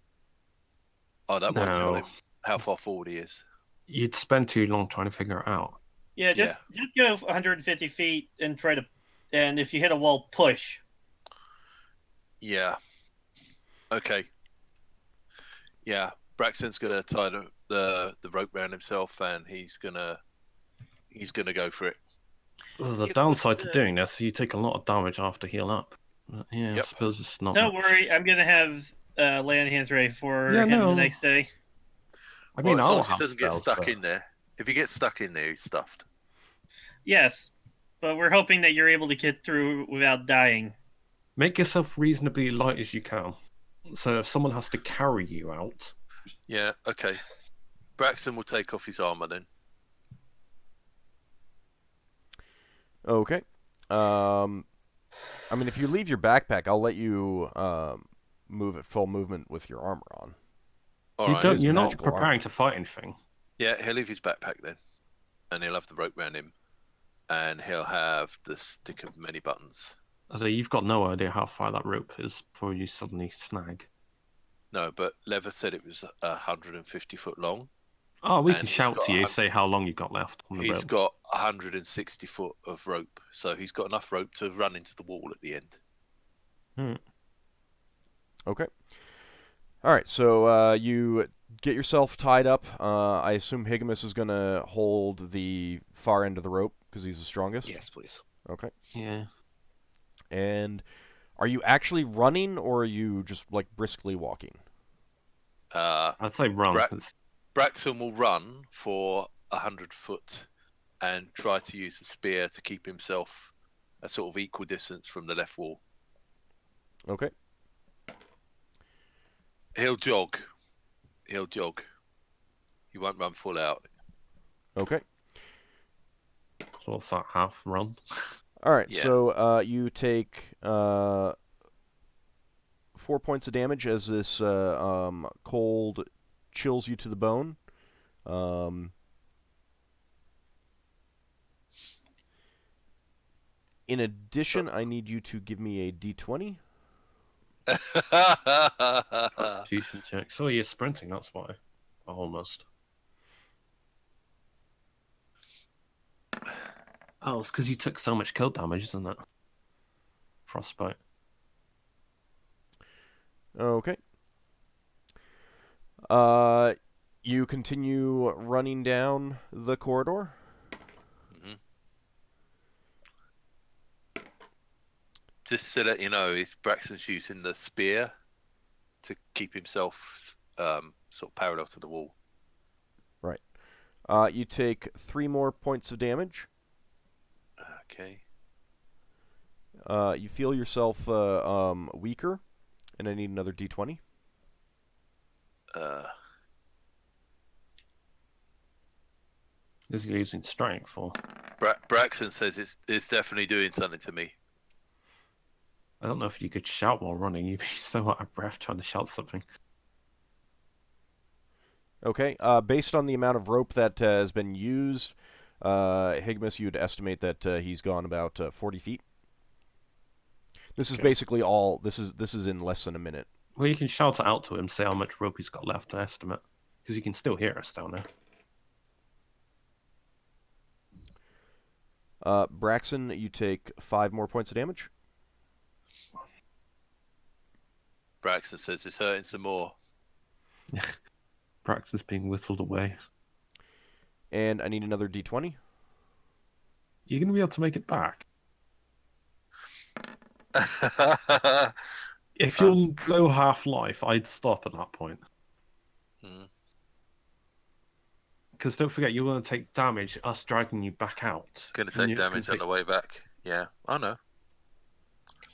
Oh, that won't tell him how far forward he is. You'd spend too long trying to figure it out. Yeah, just go 150 feet and try to, and if you hit a wall, push. Yeah. Okay. Yeah, Braxton's gonna tie the rope around himself, and he's gonna go for it. Well, the downside to doing this, you take a lot of damage after heal up. Yeah, Yep. I suppose it's not. Don't worry, I'm gonna have lay on hands ready for him the next day. I mean, as I'll long as he have doesn't get spells, stuck but... in there. If he gets stuck in there, he's stuffed. Yes, but we're hoping that you're able to get through without dying. Make yourself reasonably light as you can. So if someone has to carry you out... Yeah, okay. Braxon will take off his armor then. Okay. I mean, if you leave your backpack, I'll let you move at full movement with your armor on. All right. You're not magical preparing armor. to fight anything. Yeah, he'll leave his backpack then. And he'll have the rope around him. And he'll have the stick of many buttons. So you've got no idea how far that rope is before you suddenly snag. No, but Lever said it was 150 foot long. Oh, we And can he's shout got to you, say how long you've got left on the He's rope. got 160 foot of rope, so he's got enough rope to run into the wall at the end. Okay. All right, so you get yourself tied up. I assume Higgimus is going to hold the far end of the rope because he's the strongest? Yes, please. Okay. Yeah. And are you actually running, or are you just, like, briskly walking? I'd say run. Braxon will run for 100 foot and try to use a spear to keep himself a sort of equal distance from the left wall. Okay. He'll jog. He won't run full out. Okay. So what's that, half run? All right, Yeah. so you take 4 points of damage as this cold chills you to the bone. In addition, I need you to give me a d20. Constitution check. So you're sprinting, that's why. Almost. Oh, it's because you took so much cold damage, isn't it? Frostbite. Okay. You continue running down the corridor. Just to let you know, Braxton's using the spear to keep himself sort of parallel to the wall. Right. You take 3 more points of damage. Okay. You feel yourself weaker, and I need another d20. Is he losing strength or? Braxton says it's definitely doing something to me. I don't know if you could shout while running. You'd be so out of breath trying to shout something. Okay. Based on the amount of rope that has been used, Higgimus, you'd estimate that he's gone about 40 feet. This is basically all. This is in less than a minute. Well, you can shout it out to him, say how much rope he's got left to estimate, because he can still hear us down there. Braxon, you take 5 more points of damage. Braxton says it's hurting some more. Braxton's being whistled away. And I need another d20. You're going to be able to make it back. If you're low half-life, I'd stop at that point. Because don't forget, you're going to take damage, us dragging you back out. Going to take damage on the way back. Yeah, I know.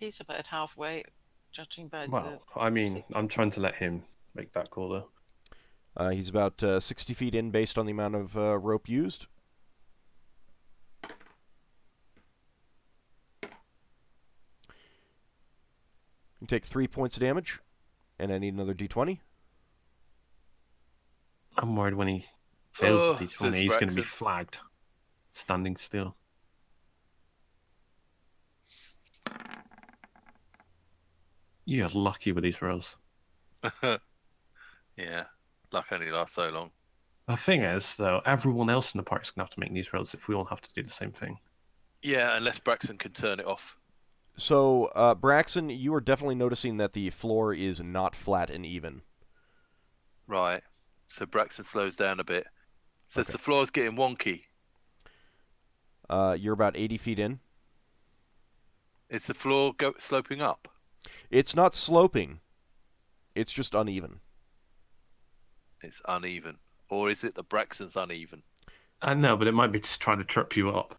He's about halfway, judging by Well, I mean, I'm trying to let him make that call, though. He's about 60 feet in based on the amount of rope used. You take 3 points of damage, and I need another d20. I'm worried when he fails the d20, says he's going to be Braxton. flagged. Standing still. You're lucky with these rolls. Yeah, luck only lasts so long. The thing is, though, everyone else in the party's going to have to make these rolls if we all have to do the same thing. Yeah, unless Braxton can turn it off. So, Braxon, you are definitely noticing that the floor is not flat and even. Right. So Braxton slows down a bit. Says the floor's getting wonky. You're about 80 feet in. Is the floor sloping up? It's not sloping. It's just uneven. It's uneven. Or is it that Braxton's uneven? No, but it might be just trying to trip you up.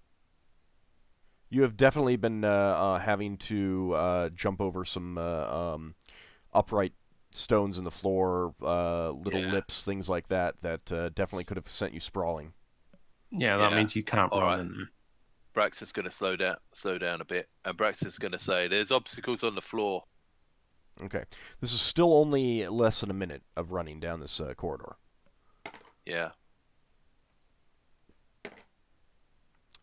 You have definitely been having to jump over some upright stones in the floor, little lips, things like that, that definitely could have sent you sprawling. Yeah, that means you can't All run right. in there. Braxon's going to slow down a bit, and Braxon's going to say, "There's obstacles on the floor." Okay. This is still only less than a minute of running down this corridor. Yeah.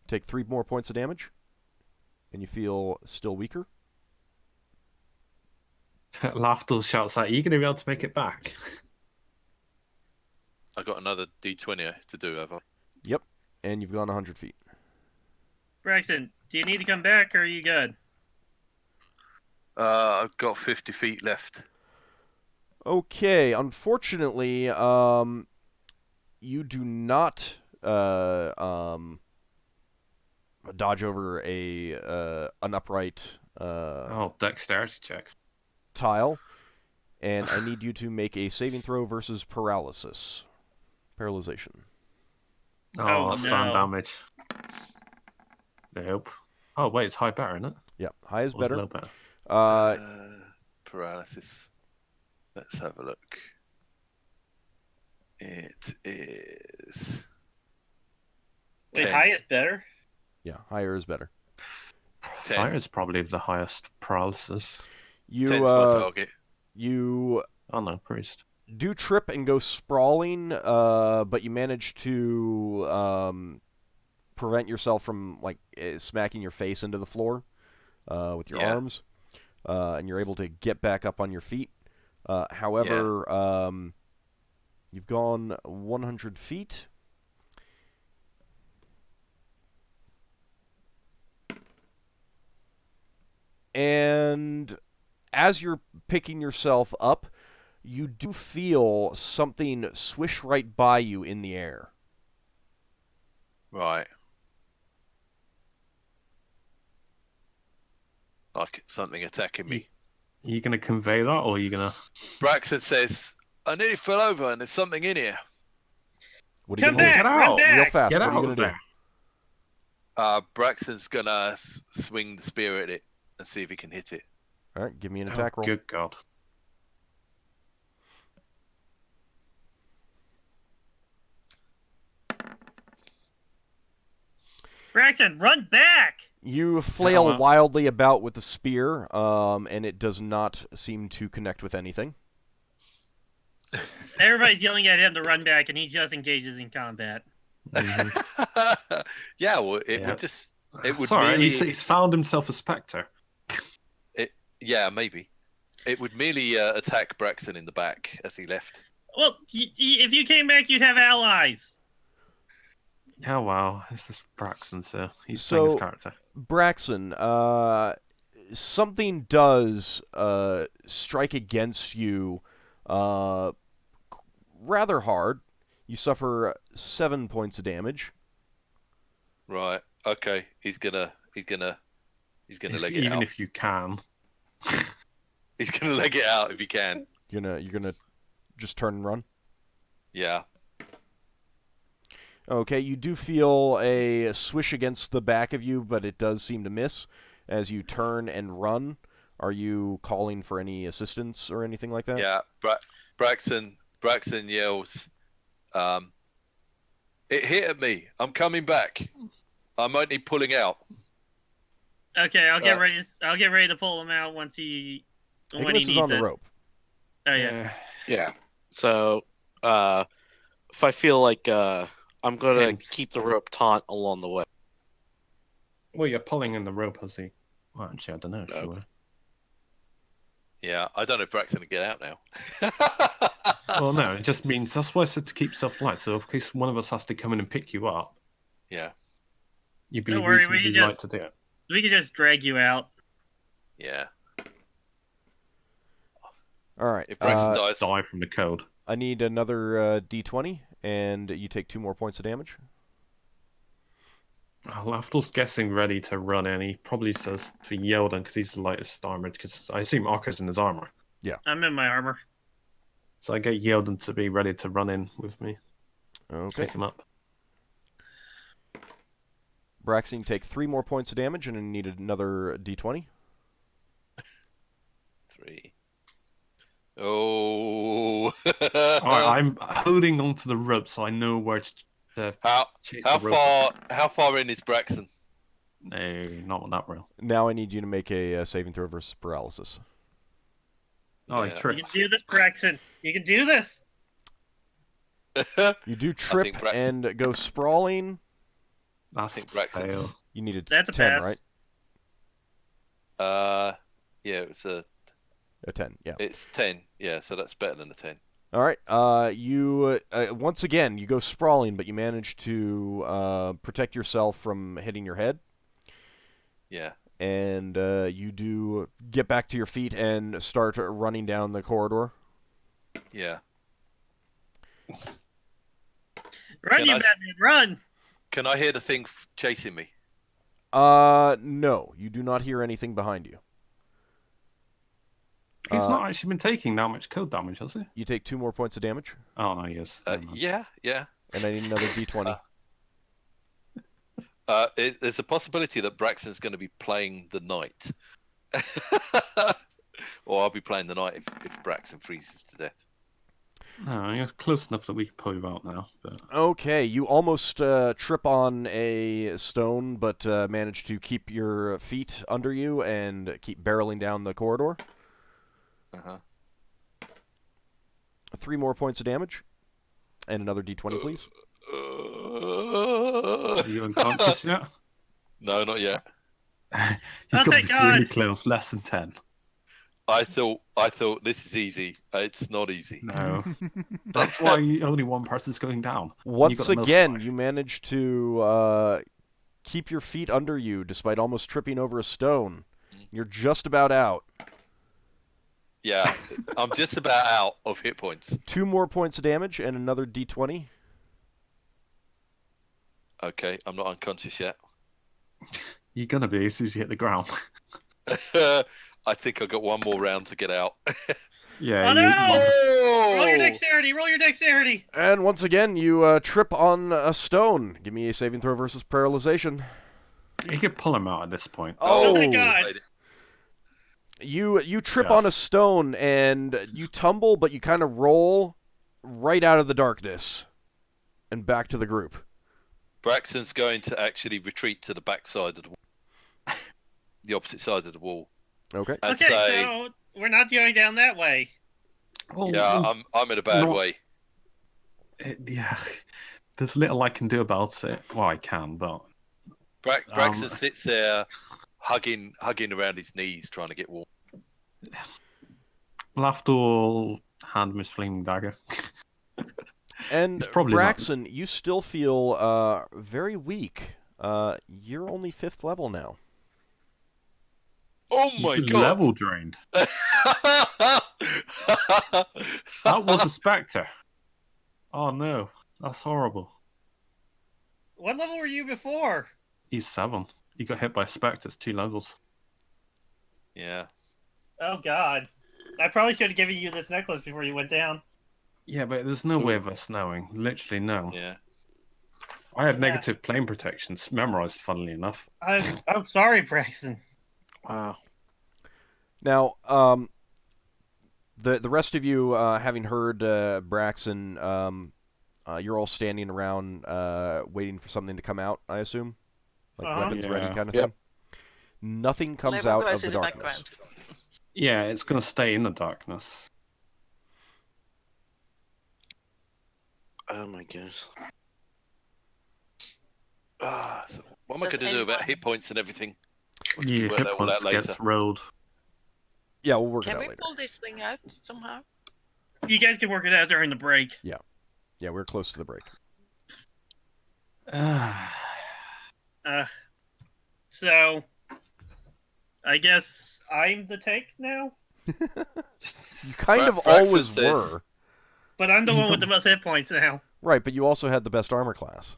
Take 3 more points of damage, and you feel still weaker. Lafdul shouts out, "Are you going to be able to make it back?" I got another D20 to do, have I? Yep, and you've gone 100 feet. Braxon, do you need to come back, or are you good? I've got 50 feet left. Okay, unfortunately, you do not dodge over an upright Dexterity checks. tile, and I need you to make a saving throw versus paralyzation. Oh, Stand no. damage. Nope. Oh wait, it's high better, isn't it? Yeah, high is Or is it better. low better? Paralysis. Let's have a look. It is. Wait, 10. high is better? Yeah, higher is better. 10. Fire is probably the highest paralysis. 10's my target. You Oh no, priest. do trip and go sprawling, but you manage to prevent yourself from smacking your face into the floor with your arms, and you're able to get back up on your feet. However, you've gone 100 feet. And as you're picking yourself up, you do feel something swish right by you in the air. Right. Like something attacking me. Are you going to convey that, or are you going to... Braxon says, "I nearly fell over and there's something in here." What are you Come going to back! Get Run out! back! do? Real fast, Get what are you out going of to do? there! Braxton's going to swing the spear at it and see if he can hit it. All right, give me an attack roll. Good God. Braxton, run back! You flail well. wildly about with the spear, and it does not seem to connect with anything. Everybody's yelling at him to run back, and he just engages in combat. Yeah, well, it would just... It would Sorry, merely... he's found himself a spectre. Yeah, maybe. It would merely attack Braxton in the back as he left. Well, if you came back, you'd have allies. Yeah, wow. This is Braxon, so he's playing his character. Braxon, something does strike against you rather hard. You suffer 7 points of damage. Right. Okay. He's gonna leg it out. Even if you can. He's gonna leg it out if he can. You're gonna just turn and run. Yeah. Okay, you do feel a swish against the back of you, but it does seem to miss as you turn and run. Are you calling for any assistance or anything like that? Yeah. Braxton yells, "It hit at me. I'm coming back. I'm only pulling out." Okay, I'll get ready. I'll get ready to pull him out when he Higgimus needs is on the it. rope. Oh yeah. Yeah. So, if I feel like I'm gonna keep the rope taut along the way. Well, you're pulling in the rope as he... Well, actually, I don't know if you were. Yeah, I don't know if Braxton can get out now. Well, no, it just means... That's why I said to keep yourself light, so in case one of us has to come in and pick you up, Yeah. you'd be Don't worry, reasonably light to do it. We could just drag you out. Yeah. All right. If Braxton dies, Die from the code. I need another D20, and you take 2 more points of damage. Lafdul's guessing ready to run in. He probably says to Yeldan because he's the lightest armored, because I assume Ockar's in his armor. Yeah. I'm in my armor. So I get Yeldan to be ready to run in with me. Okay. Pick him up. Braxon, you take 3 more points of damage, and you need another d20. 3. Oh. I'm holding onto the rope so I know where to chase How the rope. How far in is Braxon? No, not that real. Now I need you to make a saving throw versus paralysis. Oh, I Yeah. You tripped. can do this, Braxon. You can do this. You do trip and go sprawling. That's think a Braxton's- fail. You needed That's a 10, pass. right? Yeah, it's A 10, yeah. It's 10. Yeah, so that's better than a 10. All right. You once again you go sprawling, but you manage to protect yourself from hitting your head. Yeah. And you do get back to your feet and start running down the corridor. Yeah. Run, Can you I Batman, run! Can I hear the thing chasing me? No, you do not hear anything behind you. He's not actually been taking that much cold damage, has he? You take 2 more points of damage, Oh, no, yes. Yeah. and I need another d20. There's a possibility that Braxton's going to be playing the knight. Or I'll be playing the knight if Braxton freezes to death. No, you're close enough that we can pull you out now. But... Okay, you almost trip on a stone, but manage to keep your feet under you and keep barreling down the corridor. 3 more points of damage, and another d20, please. Are you unconscious yet? No, not yet. You Oh, got thank really God. close, less than 10. I thought this is easy. It's not easy. No. That's why only one person's going down. Once again, you manage to keep your feet under you despite almost tripping over a stone. You're just about out. Yeah, I'm just about out of hit points. 2 more points of damage and another d20. Okay, I'm not unconscious yet. You're going to be as soon as you hit the ground. I think I've got one more round to get out. Yeah. Oh, no! Roll your Oh! dexterity, roll your dexterity! And once again, you trip on a stone. Give me a saving throw versus paralyzation. You could pull him out at this point. Oh, my God. You trip on a stone and you tumble, but you kind of roll right out of the darkness and back to the group. Braxton's going to actually retreat to the back side of the wall. The opposite side of the wall. Okay. And Okay, say, so we're not going down that way. Oh, yeah, I'm in a bad way. Yeah. There's little I can do about it. Well, I can, but... Braxton sits there hugging around his knees, trying to get warm. Lafdul will hand him his flaming dagger. And probably Braxon, you still feel very weak. You're only 5th level now. Oh my He's god! level drained. That was a spectre. Oh no, that's horrible. What level were you before? He's 7. He got hit by a spectre. It's 2 levels. Yeah. Oh, God. I probably should have given you this necklace before you went down. Yeah, but there's no way of us knowing. Literally no. Yeah. I had negative plane protections memorized, funnily enough. I'm sorry, Braxton. Wow. Now, the rest of you, having heard Braxon, you're all standing around waiting for something to come out, I assume? Like weapons ready kind of thing? Nothing comes out of the darkness. Yeah, it's going to stay in the darkness. Oh my goodness. So what am I going to do about hit points and everything? Yeah, Work hit that all points out later. gets rolled. Yeah, we'll work it Can out we later. pull this thing out somehow? You guys can work it out during the break. Yeah, we're close to the break. So, I guess I'm the tank now? You kind of Braxton always says- were. But I'm the one with the most hit points now. Right, but you also had the best armor class.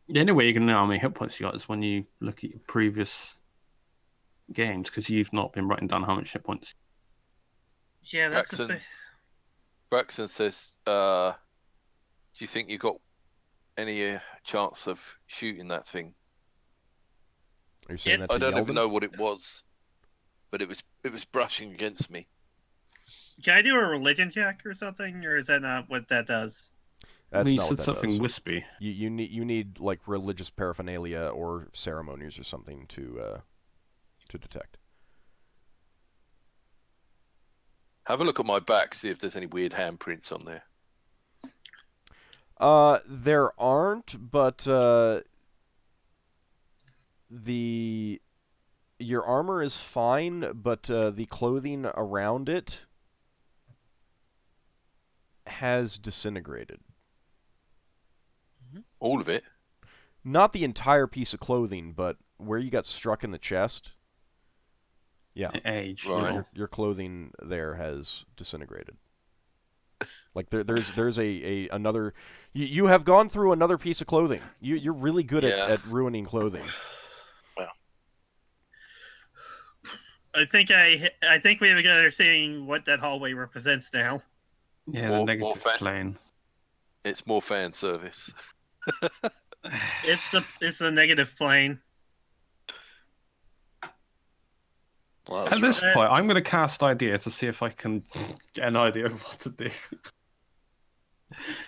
The only way you can know how many hit points you got is when you look at your previous games, because you've not been writing down how much hit points. Yeah, that's the Braxton. thing. Braxton says, do you think you got any chance of shooting that thing? Are you saying that to I don't Yeldan? even know what it was, but it was brushing against me. Can I do a religion check or something, or is that not what that does? That's you not said what that something does. wispy. You need like religious paraphernalia or ceremonies or something to detect. Have a look at my back, see if there's any weird handprints on there. There aren't, but your armor is fine, but the clothing around it has disintegrated. All of it? Not the entire piece of clothing, but where you got struck in the chest. Yeah, Age. Right. your clothing there has disintegrated. Like there's another. You have gone through another piece of clothing. You're really good at ruining clothing. Well, I think we have a good understanding what that hallway represents now. Yeah, More- the negative more plane. it's more fan service. It's a negative plane. Well, At this point, I'm going to cast idea to see if I can get an idea of what to do in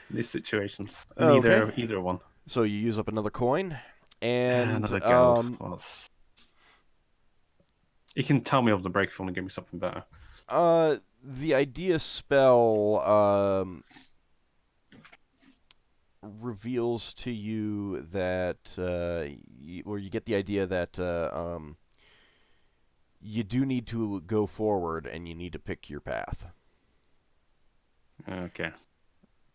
these situations. And Okay. either one. So you use up another coin, and Another gold. Well, you can tell me of the break if you want to give me something better. The idea spell reveals to you that you get the idea that you do need to go forward and you need to pick your path. Okay.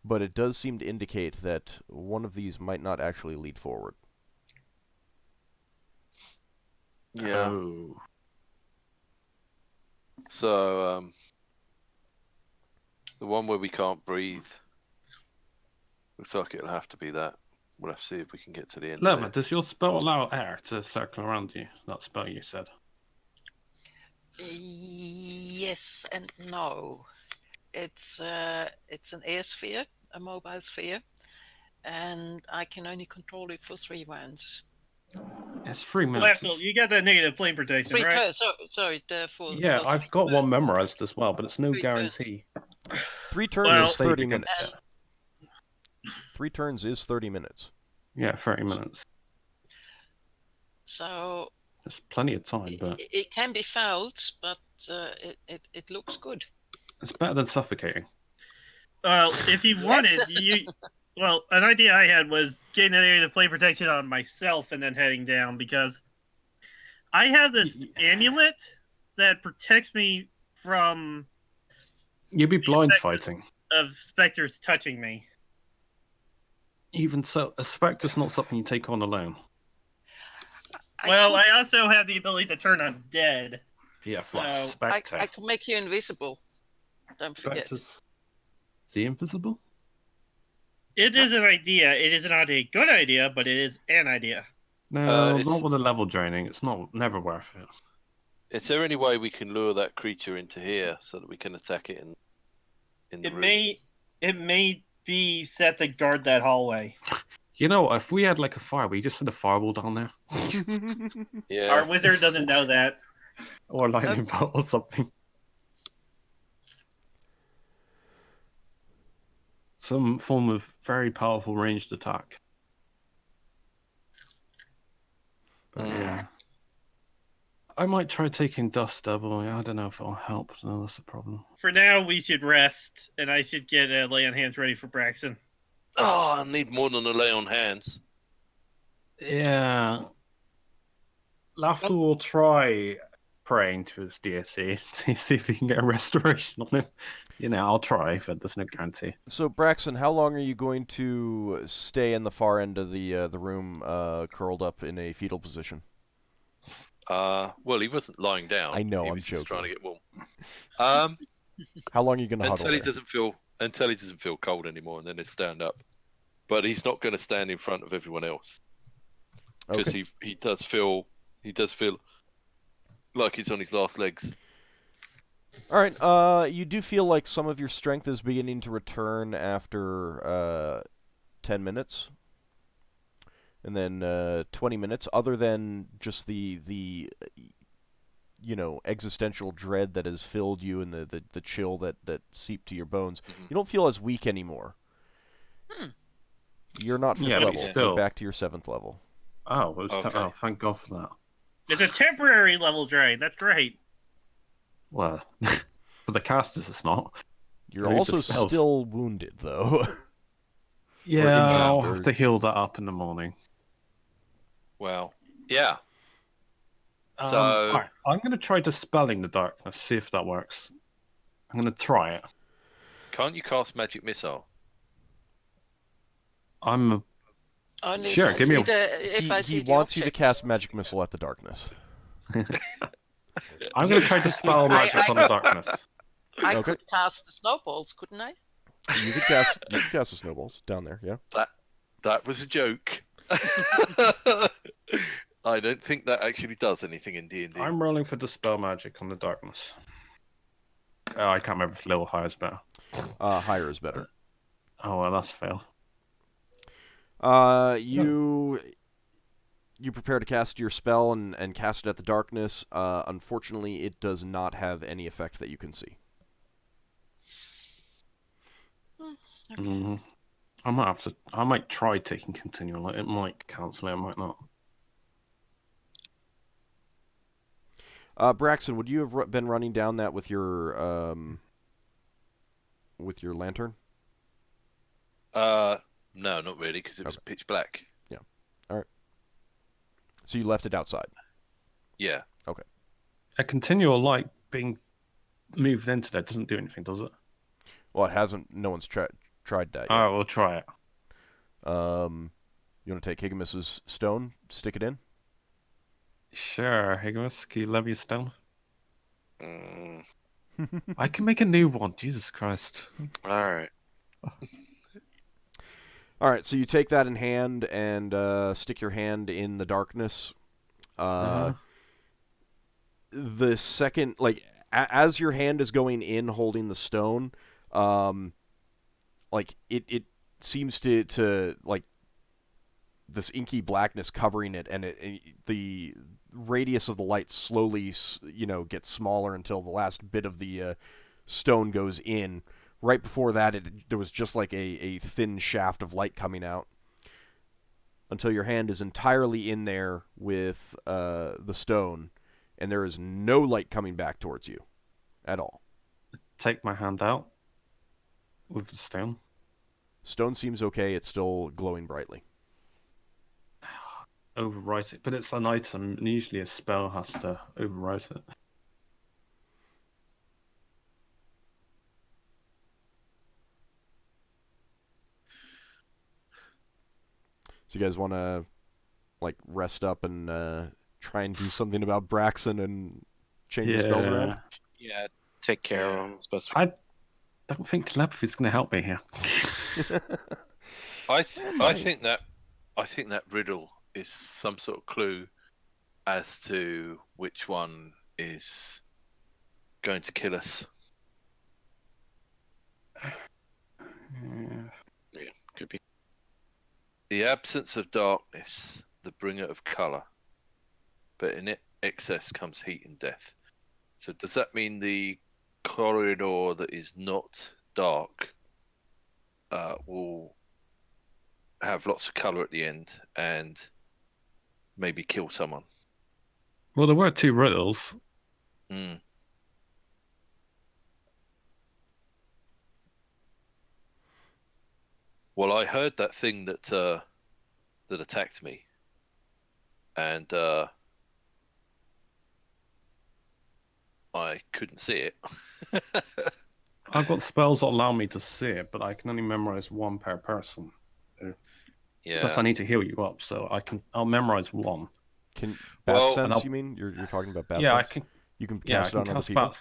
But it does seem to indicate that one of these might not actually lead forward. Yeah. Oh. So, the one where we can't breathe. Looks like it'll have to be that. We'll have to see if we can get to the end of Leva, it. does your spell allow air to circle around you? That spell you said. Yes and no. It's an air sphere, a mobile sphere, and I can only control it for 3 rounds. It's 3 minutes. Lafdul, you got that negative plane protection, 3 right? turns. Sorry, Yeah, for I've 3 got one turns. memorized as well, but it's no 3 turns. guarantee. 3 turns Well, is Save 30 against minutes. it. 3 turns is 30 minutes. Yeah, 30 minutes. So There's plenty of time, but it can be felt, but it looks good. it's better than suffocating. Well, if you wanted, Yes. Well, an idea I had was getting an area to play protection on myself and then heading down, because I have this amulet that protects me from You'd be blind fighting. of specters touching me. Even so, a spectre's not something you take on alone. I also have the ability to turn undead. Yeah, So, spectre. I can make you invisible. Don't forget. Spectre's... Is he invisible? It is an idea. It is not a good idea, but it is an idea. No, not with the level draining. It's never worth it. Is there any way we can lure that creature into here so that we can attack it in the room? It may be set to guard that hallway. You know, if we had like a fire, we just set a fireball down there. Yeah. Our wizard doesn't know that. Or a lightning bolt or something. Some form of very powerful ranged attack. But yeah. I might try taking Dust Devil. I don't know if it'll help. No, that's the problem. For now, we should rest, and I should get a lay on hands ready for Braxon. Oh, I need more than a lay on hands. Yeah. Lafdul will try praying to his DSC to see if he can get a restoration on him. You know, I'll try, but there's no guarantee. So, Braxon, how long are you going to stay in the far end of the room, curled up in a fetal position? Well, he wasn't lying down. I know, he I'm was just trying to joking. get warm. How long are you going to huddle until he there? doesn't feel cold anymore, and then he'll stand up. But he's not going to stand in front of everyone else because Okay. he does feel like he's on his last legs. All right. You do feel like some of your strength is beginning to return after 10 minutes. And then 20 minutes, other than just the existential dread that has filled you and the chill that seeped to your bones, you don't feel as weak anymore. You're not 5th level. Still. You're back to your 7th level. Oh, oh, thank God for that. It's a temporary level drain. That's great. Well, for the casters, it's not. You're also still wounded, though. Yeah, I'll have to heal that up in the morning. Well, yeah. So right, I'm going to try dispelling the darkness, see if that works. I'm going to try it. Can't you cast magic missile? Only Sure, give me He wants you to cast magic missile at the darkness. I'm going to try to dispel magic on the darkness. I could cast the snowballs, couldn't I? You could cast the snowballs down there, yeah. That was a joke. I don't think that actually does anything in D&D. I'm rolling for dispel magic on the darkness. I can't remember if little higher is better. Higher is better. Oh, well, that's fail. You prepare to cast your spell and cast it at the darkness. Unfortunately, it does not have any effect that you can see. Okay. I might try taking continual. It might cancel it, it might not. Braxon, would you have been running down that with your lantern? No, not really, because it was pitch black. Yeah. All right. So you left it outside? Yeah. Okay. A continual light being moved into there doesn't do anything, does it? Well, it hasn't. No one's tried that yet. All right, we'll try it. You want to take Higgimus's stone, stick it in? Sure, Higgimus, can you levy a stone? I can make a new one, Jesus Christ. Alright. Alright, so you take that in hand and stick your hand in the darkness. The second, as your hand is going in holding the stone, it seems to this inky blackness covering it, and the radius of the light slowly, gets smaller until the last bit of the stone goes in. Right before that, there was just like a thin shaft of light coming out, until your hand is entirely in there with the stone, and there is no light coming back towards you at all. Take my hand out with the stone. Stone seems okay. It's still glowing brightly. Overwrite it, but it's an item, and usually a spell has to overwrite it. So you guys want to rest up and try and do something about Braxon and change the spells around? Yeah, take care of him. I don't think telepathy is going to help me here. I think that riddle is some sort of clue as to which one is going to kill us. Yeah, could be. The absence of darkness, the bringer of colour, but in excess comes heat and death. So does that mean the corridor that is not dark will have lots of colour at the end and maybe kill someone? Well, there were two riddles. Well, I heard that thing that attacked me, and I couldn't see it. I've got spells that allow me to see it, but I can only memorize one per person. Yeah. Plus, I need to heal you up, so I'll memorize one. Bad sense? You mean you're talking about bad sense? Yeah, I can. You can cast it on other people.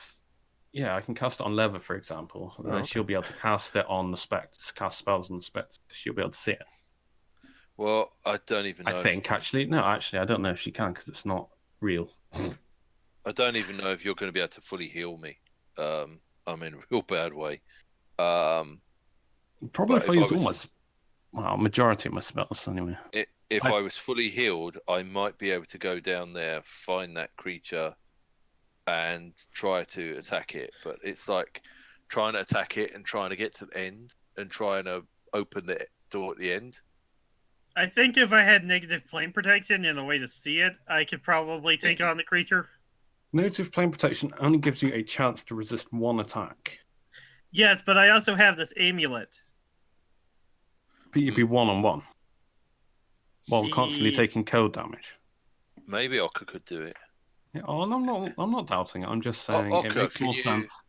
Yeah, I can cast it on Leva, for example, and then she'll be able to cast it on the spectres, cast spells on the spectres. She'll be able to see it. Well, I don't even know. I think, actually, I don't know if she can, because it's not real. I don't even know if you're going to be able to fully heal me. I'm in a real bad way. Probably if I use almost, majority of my spells, anyway. if I was fully healed, I might be able to go down there, find that creature, and try to attack it. But it's like trying to attack it and trying to get to the end and trying to open the door at the end. I think if I had negative flame protection and a way to see it, I could probably take on the creature. Negative plane protection only gives you a chance to resist one attack. Yes, but I also have this amulet. But you'd be one-on-one. While constantly taking cold damage. Maybe Ockar could do it. Yeah, I'm not doubting it. I'm just saying Ockar, it makes more sense.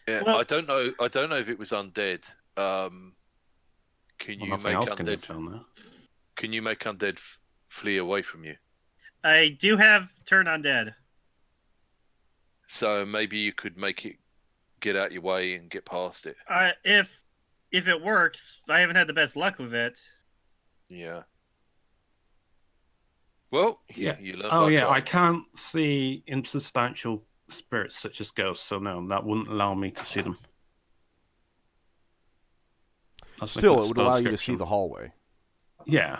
Yeah, Well, I don't know if it was undead. Can you make undead? Can you make undead flee away from you? I do have turn undead. So maybe you could make it get out your way and get past it. If it works, I haven't had the best luck with it. Yeah. Well, yeah. You learn. Oh yeah, I can't see insubstantial spirits such as ghosts, so no, that wouldn't allow me to see them. Still, it would allow you to see the hallway. Yeah.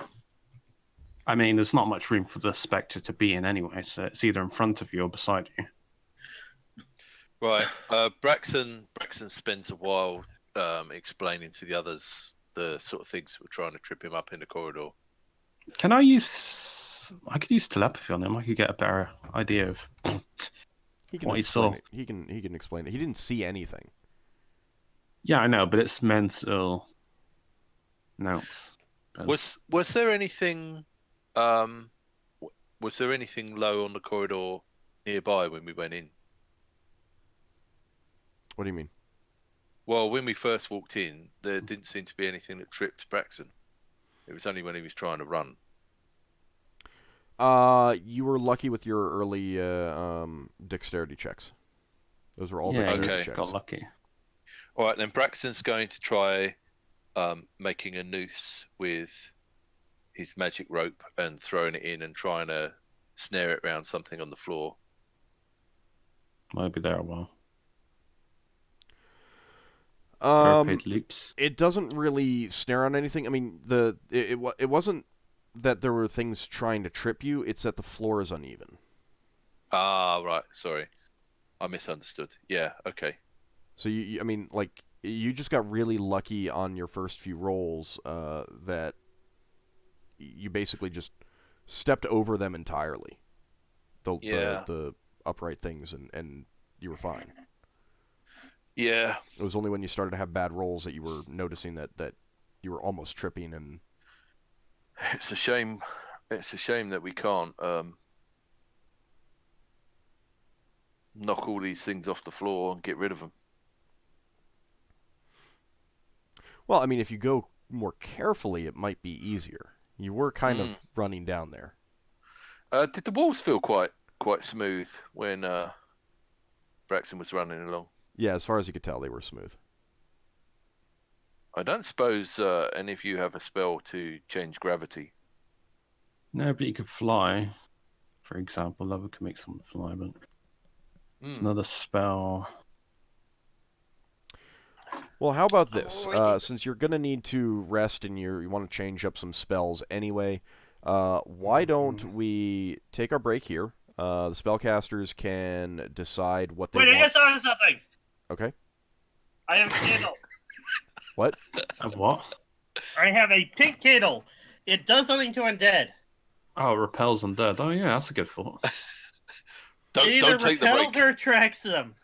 I mean, there's not much room for the spectre to be in anyway, so it's either in front of you or beside you. Right. Braxon spends a while explaining to the others the sort of things that were trying to trip him up in the corridor. Can I use... I could use telepathy on him. I could get a better idea of what he saw. He can explain it. He didn't see anything. Yeah, I know, but it's mental notes. Was there anything... was there anything low on the corridor nearby when we went in? What do you mean? Well, when we first walked in, there didn't seem to be anything that tripped Braxon. It was only when he was trying to run. You were lucky with your early dexterity checks. Those were all dexterity checks. Got lucky. All right, then Braxton's going to try making a noose with his magic rope and throwing it in and trying to snare it around something on the floor. Might be there a while. It doesn't really snare on anything. I mean, it wasn't that there were things trying to trip you. It's that the floor is uneven. Ah, right. Sorry, I misunderstood. Yeah. Okay. So I mean, like, you just got really lucky on your first few rolls. That you basically just stepped over them entirely. The upright things, and you were fine. Yeah. It was only when you started to have bad rolls that you were noticing that you were almost tripping, and it's a shame. It's a shame that we can't knock all these things off the floor and get rid of them. Well, I mean, if you go more carefully, it might be easier. You were kind of running down there. Did the walls feel quite smooth when Braxon was running along? Yeah, as far as you could tell, they were smooth. I don't suppose any of you have a spell to change gravity. No, but you could fly. For example, Lover can make someone fly, but it's another spell. Well, how about this? Since you're going to need to rest and you want to change up some spells anyway, why don't we take our break here? The spellcasters can decide what they want. Wait, I just saw something! Okay. I have a candle. What? What? I have a pink candle. It does something to undead. Oh, it repels undead. Oh, yeah, that's a good thought. Don't take the break. repels or attracts them.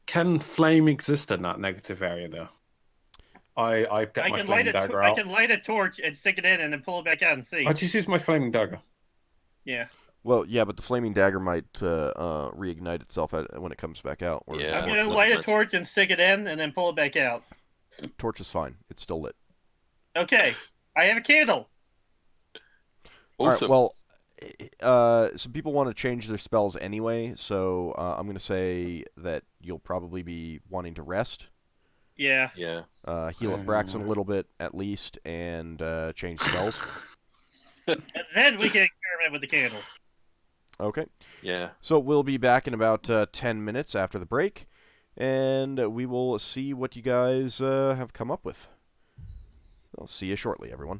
Can flame exist in that negative area, though? I get my flaming dagger out. I can light a torch and stick it in and then pull it back out and see. I just use my flaming dagger. Yeah. Well, yeah, but the flaming dagger might reignite itself when it comes back out. Yeah. I'm going to light a torch and stick it in and then pull it back out. Torch is fine. It's still lit. Okay. I have a candle. Awesome. All right, well, some people want to change their spells anyway, so I'm going to say that you'll probably be wanting to rest. Yeah. Yeah. Heal up Braxon a little bit, at least, and change spells. And then we can experiment with the candle. Okay. Yeah. So we'll be back in about 10 minutes after the break, and we will see what you guys have come up with. I'll see you shortly, everyone.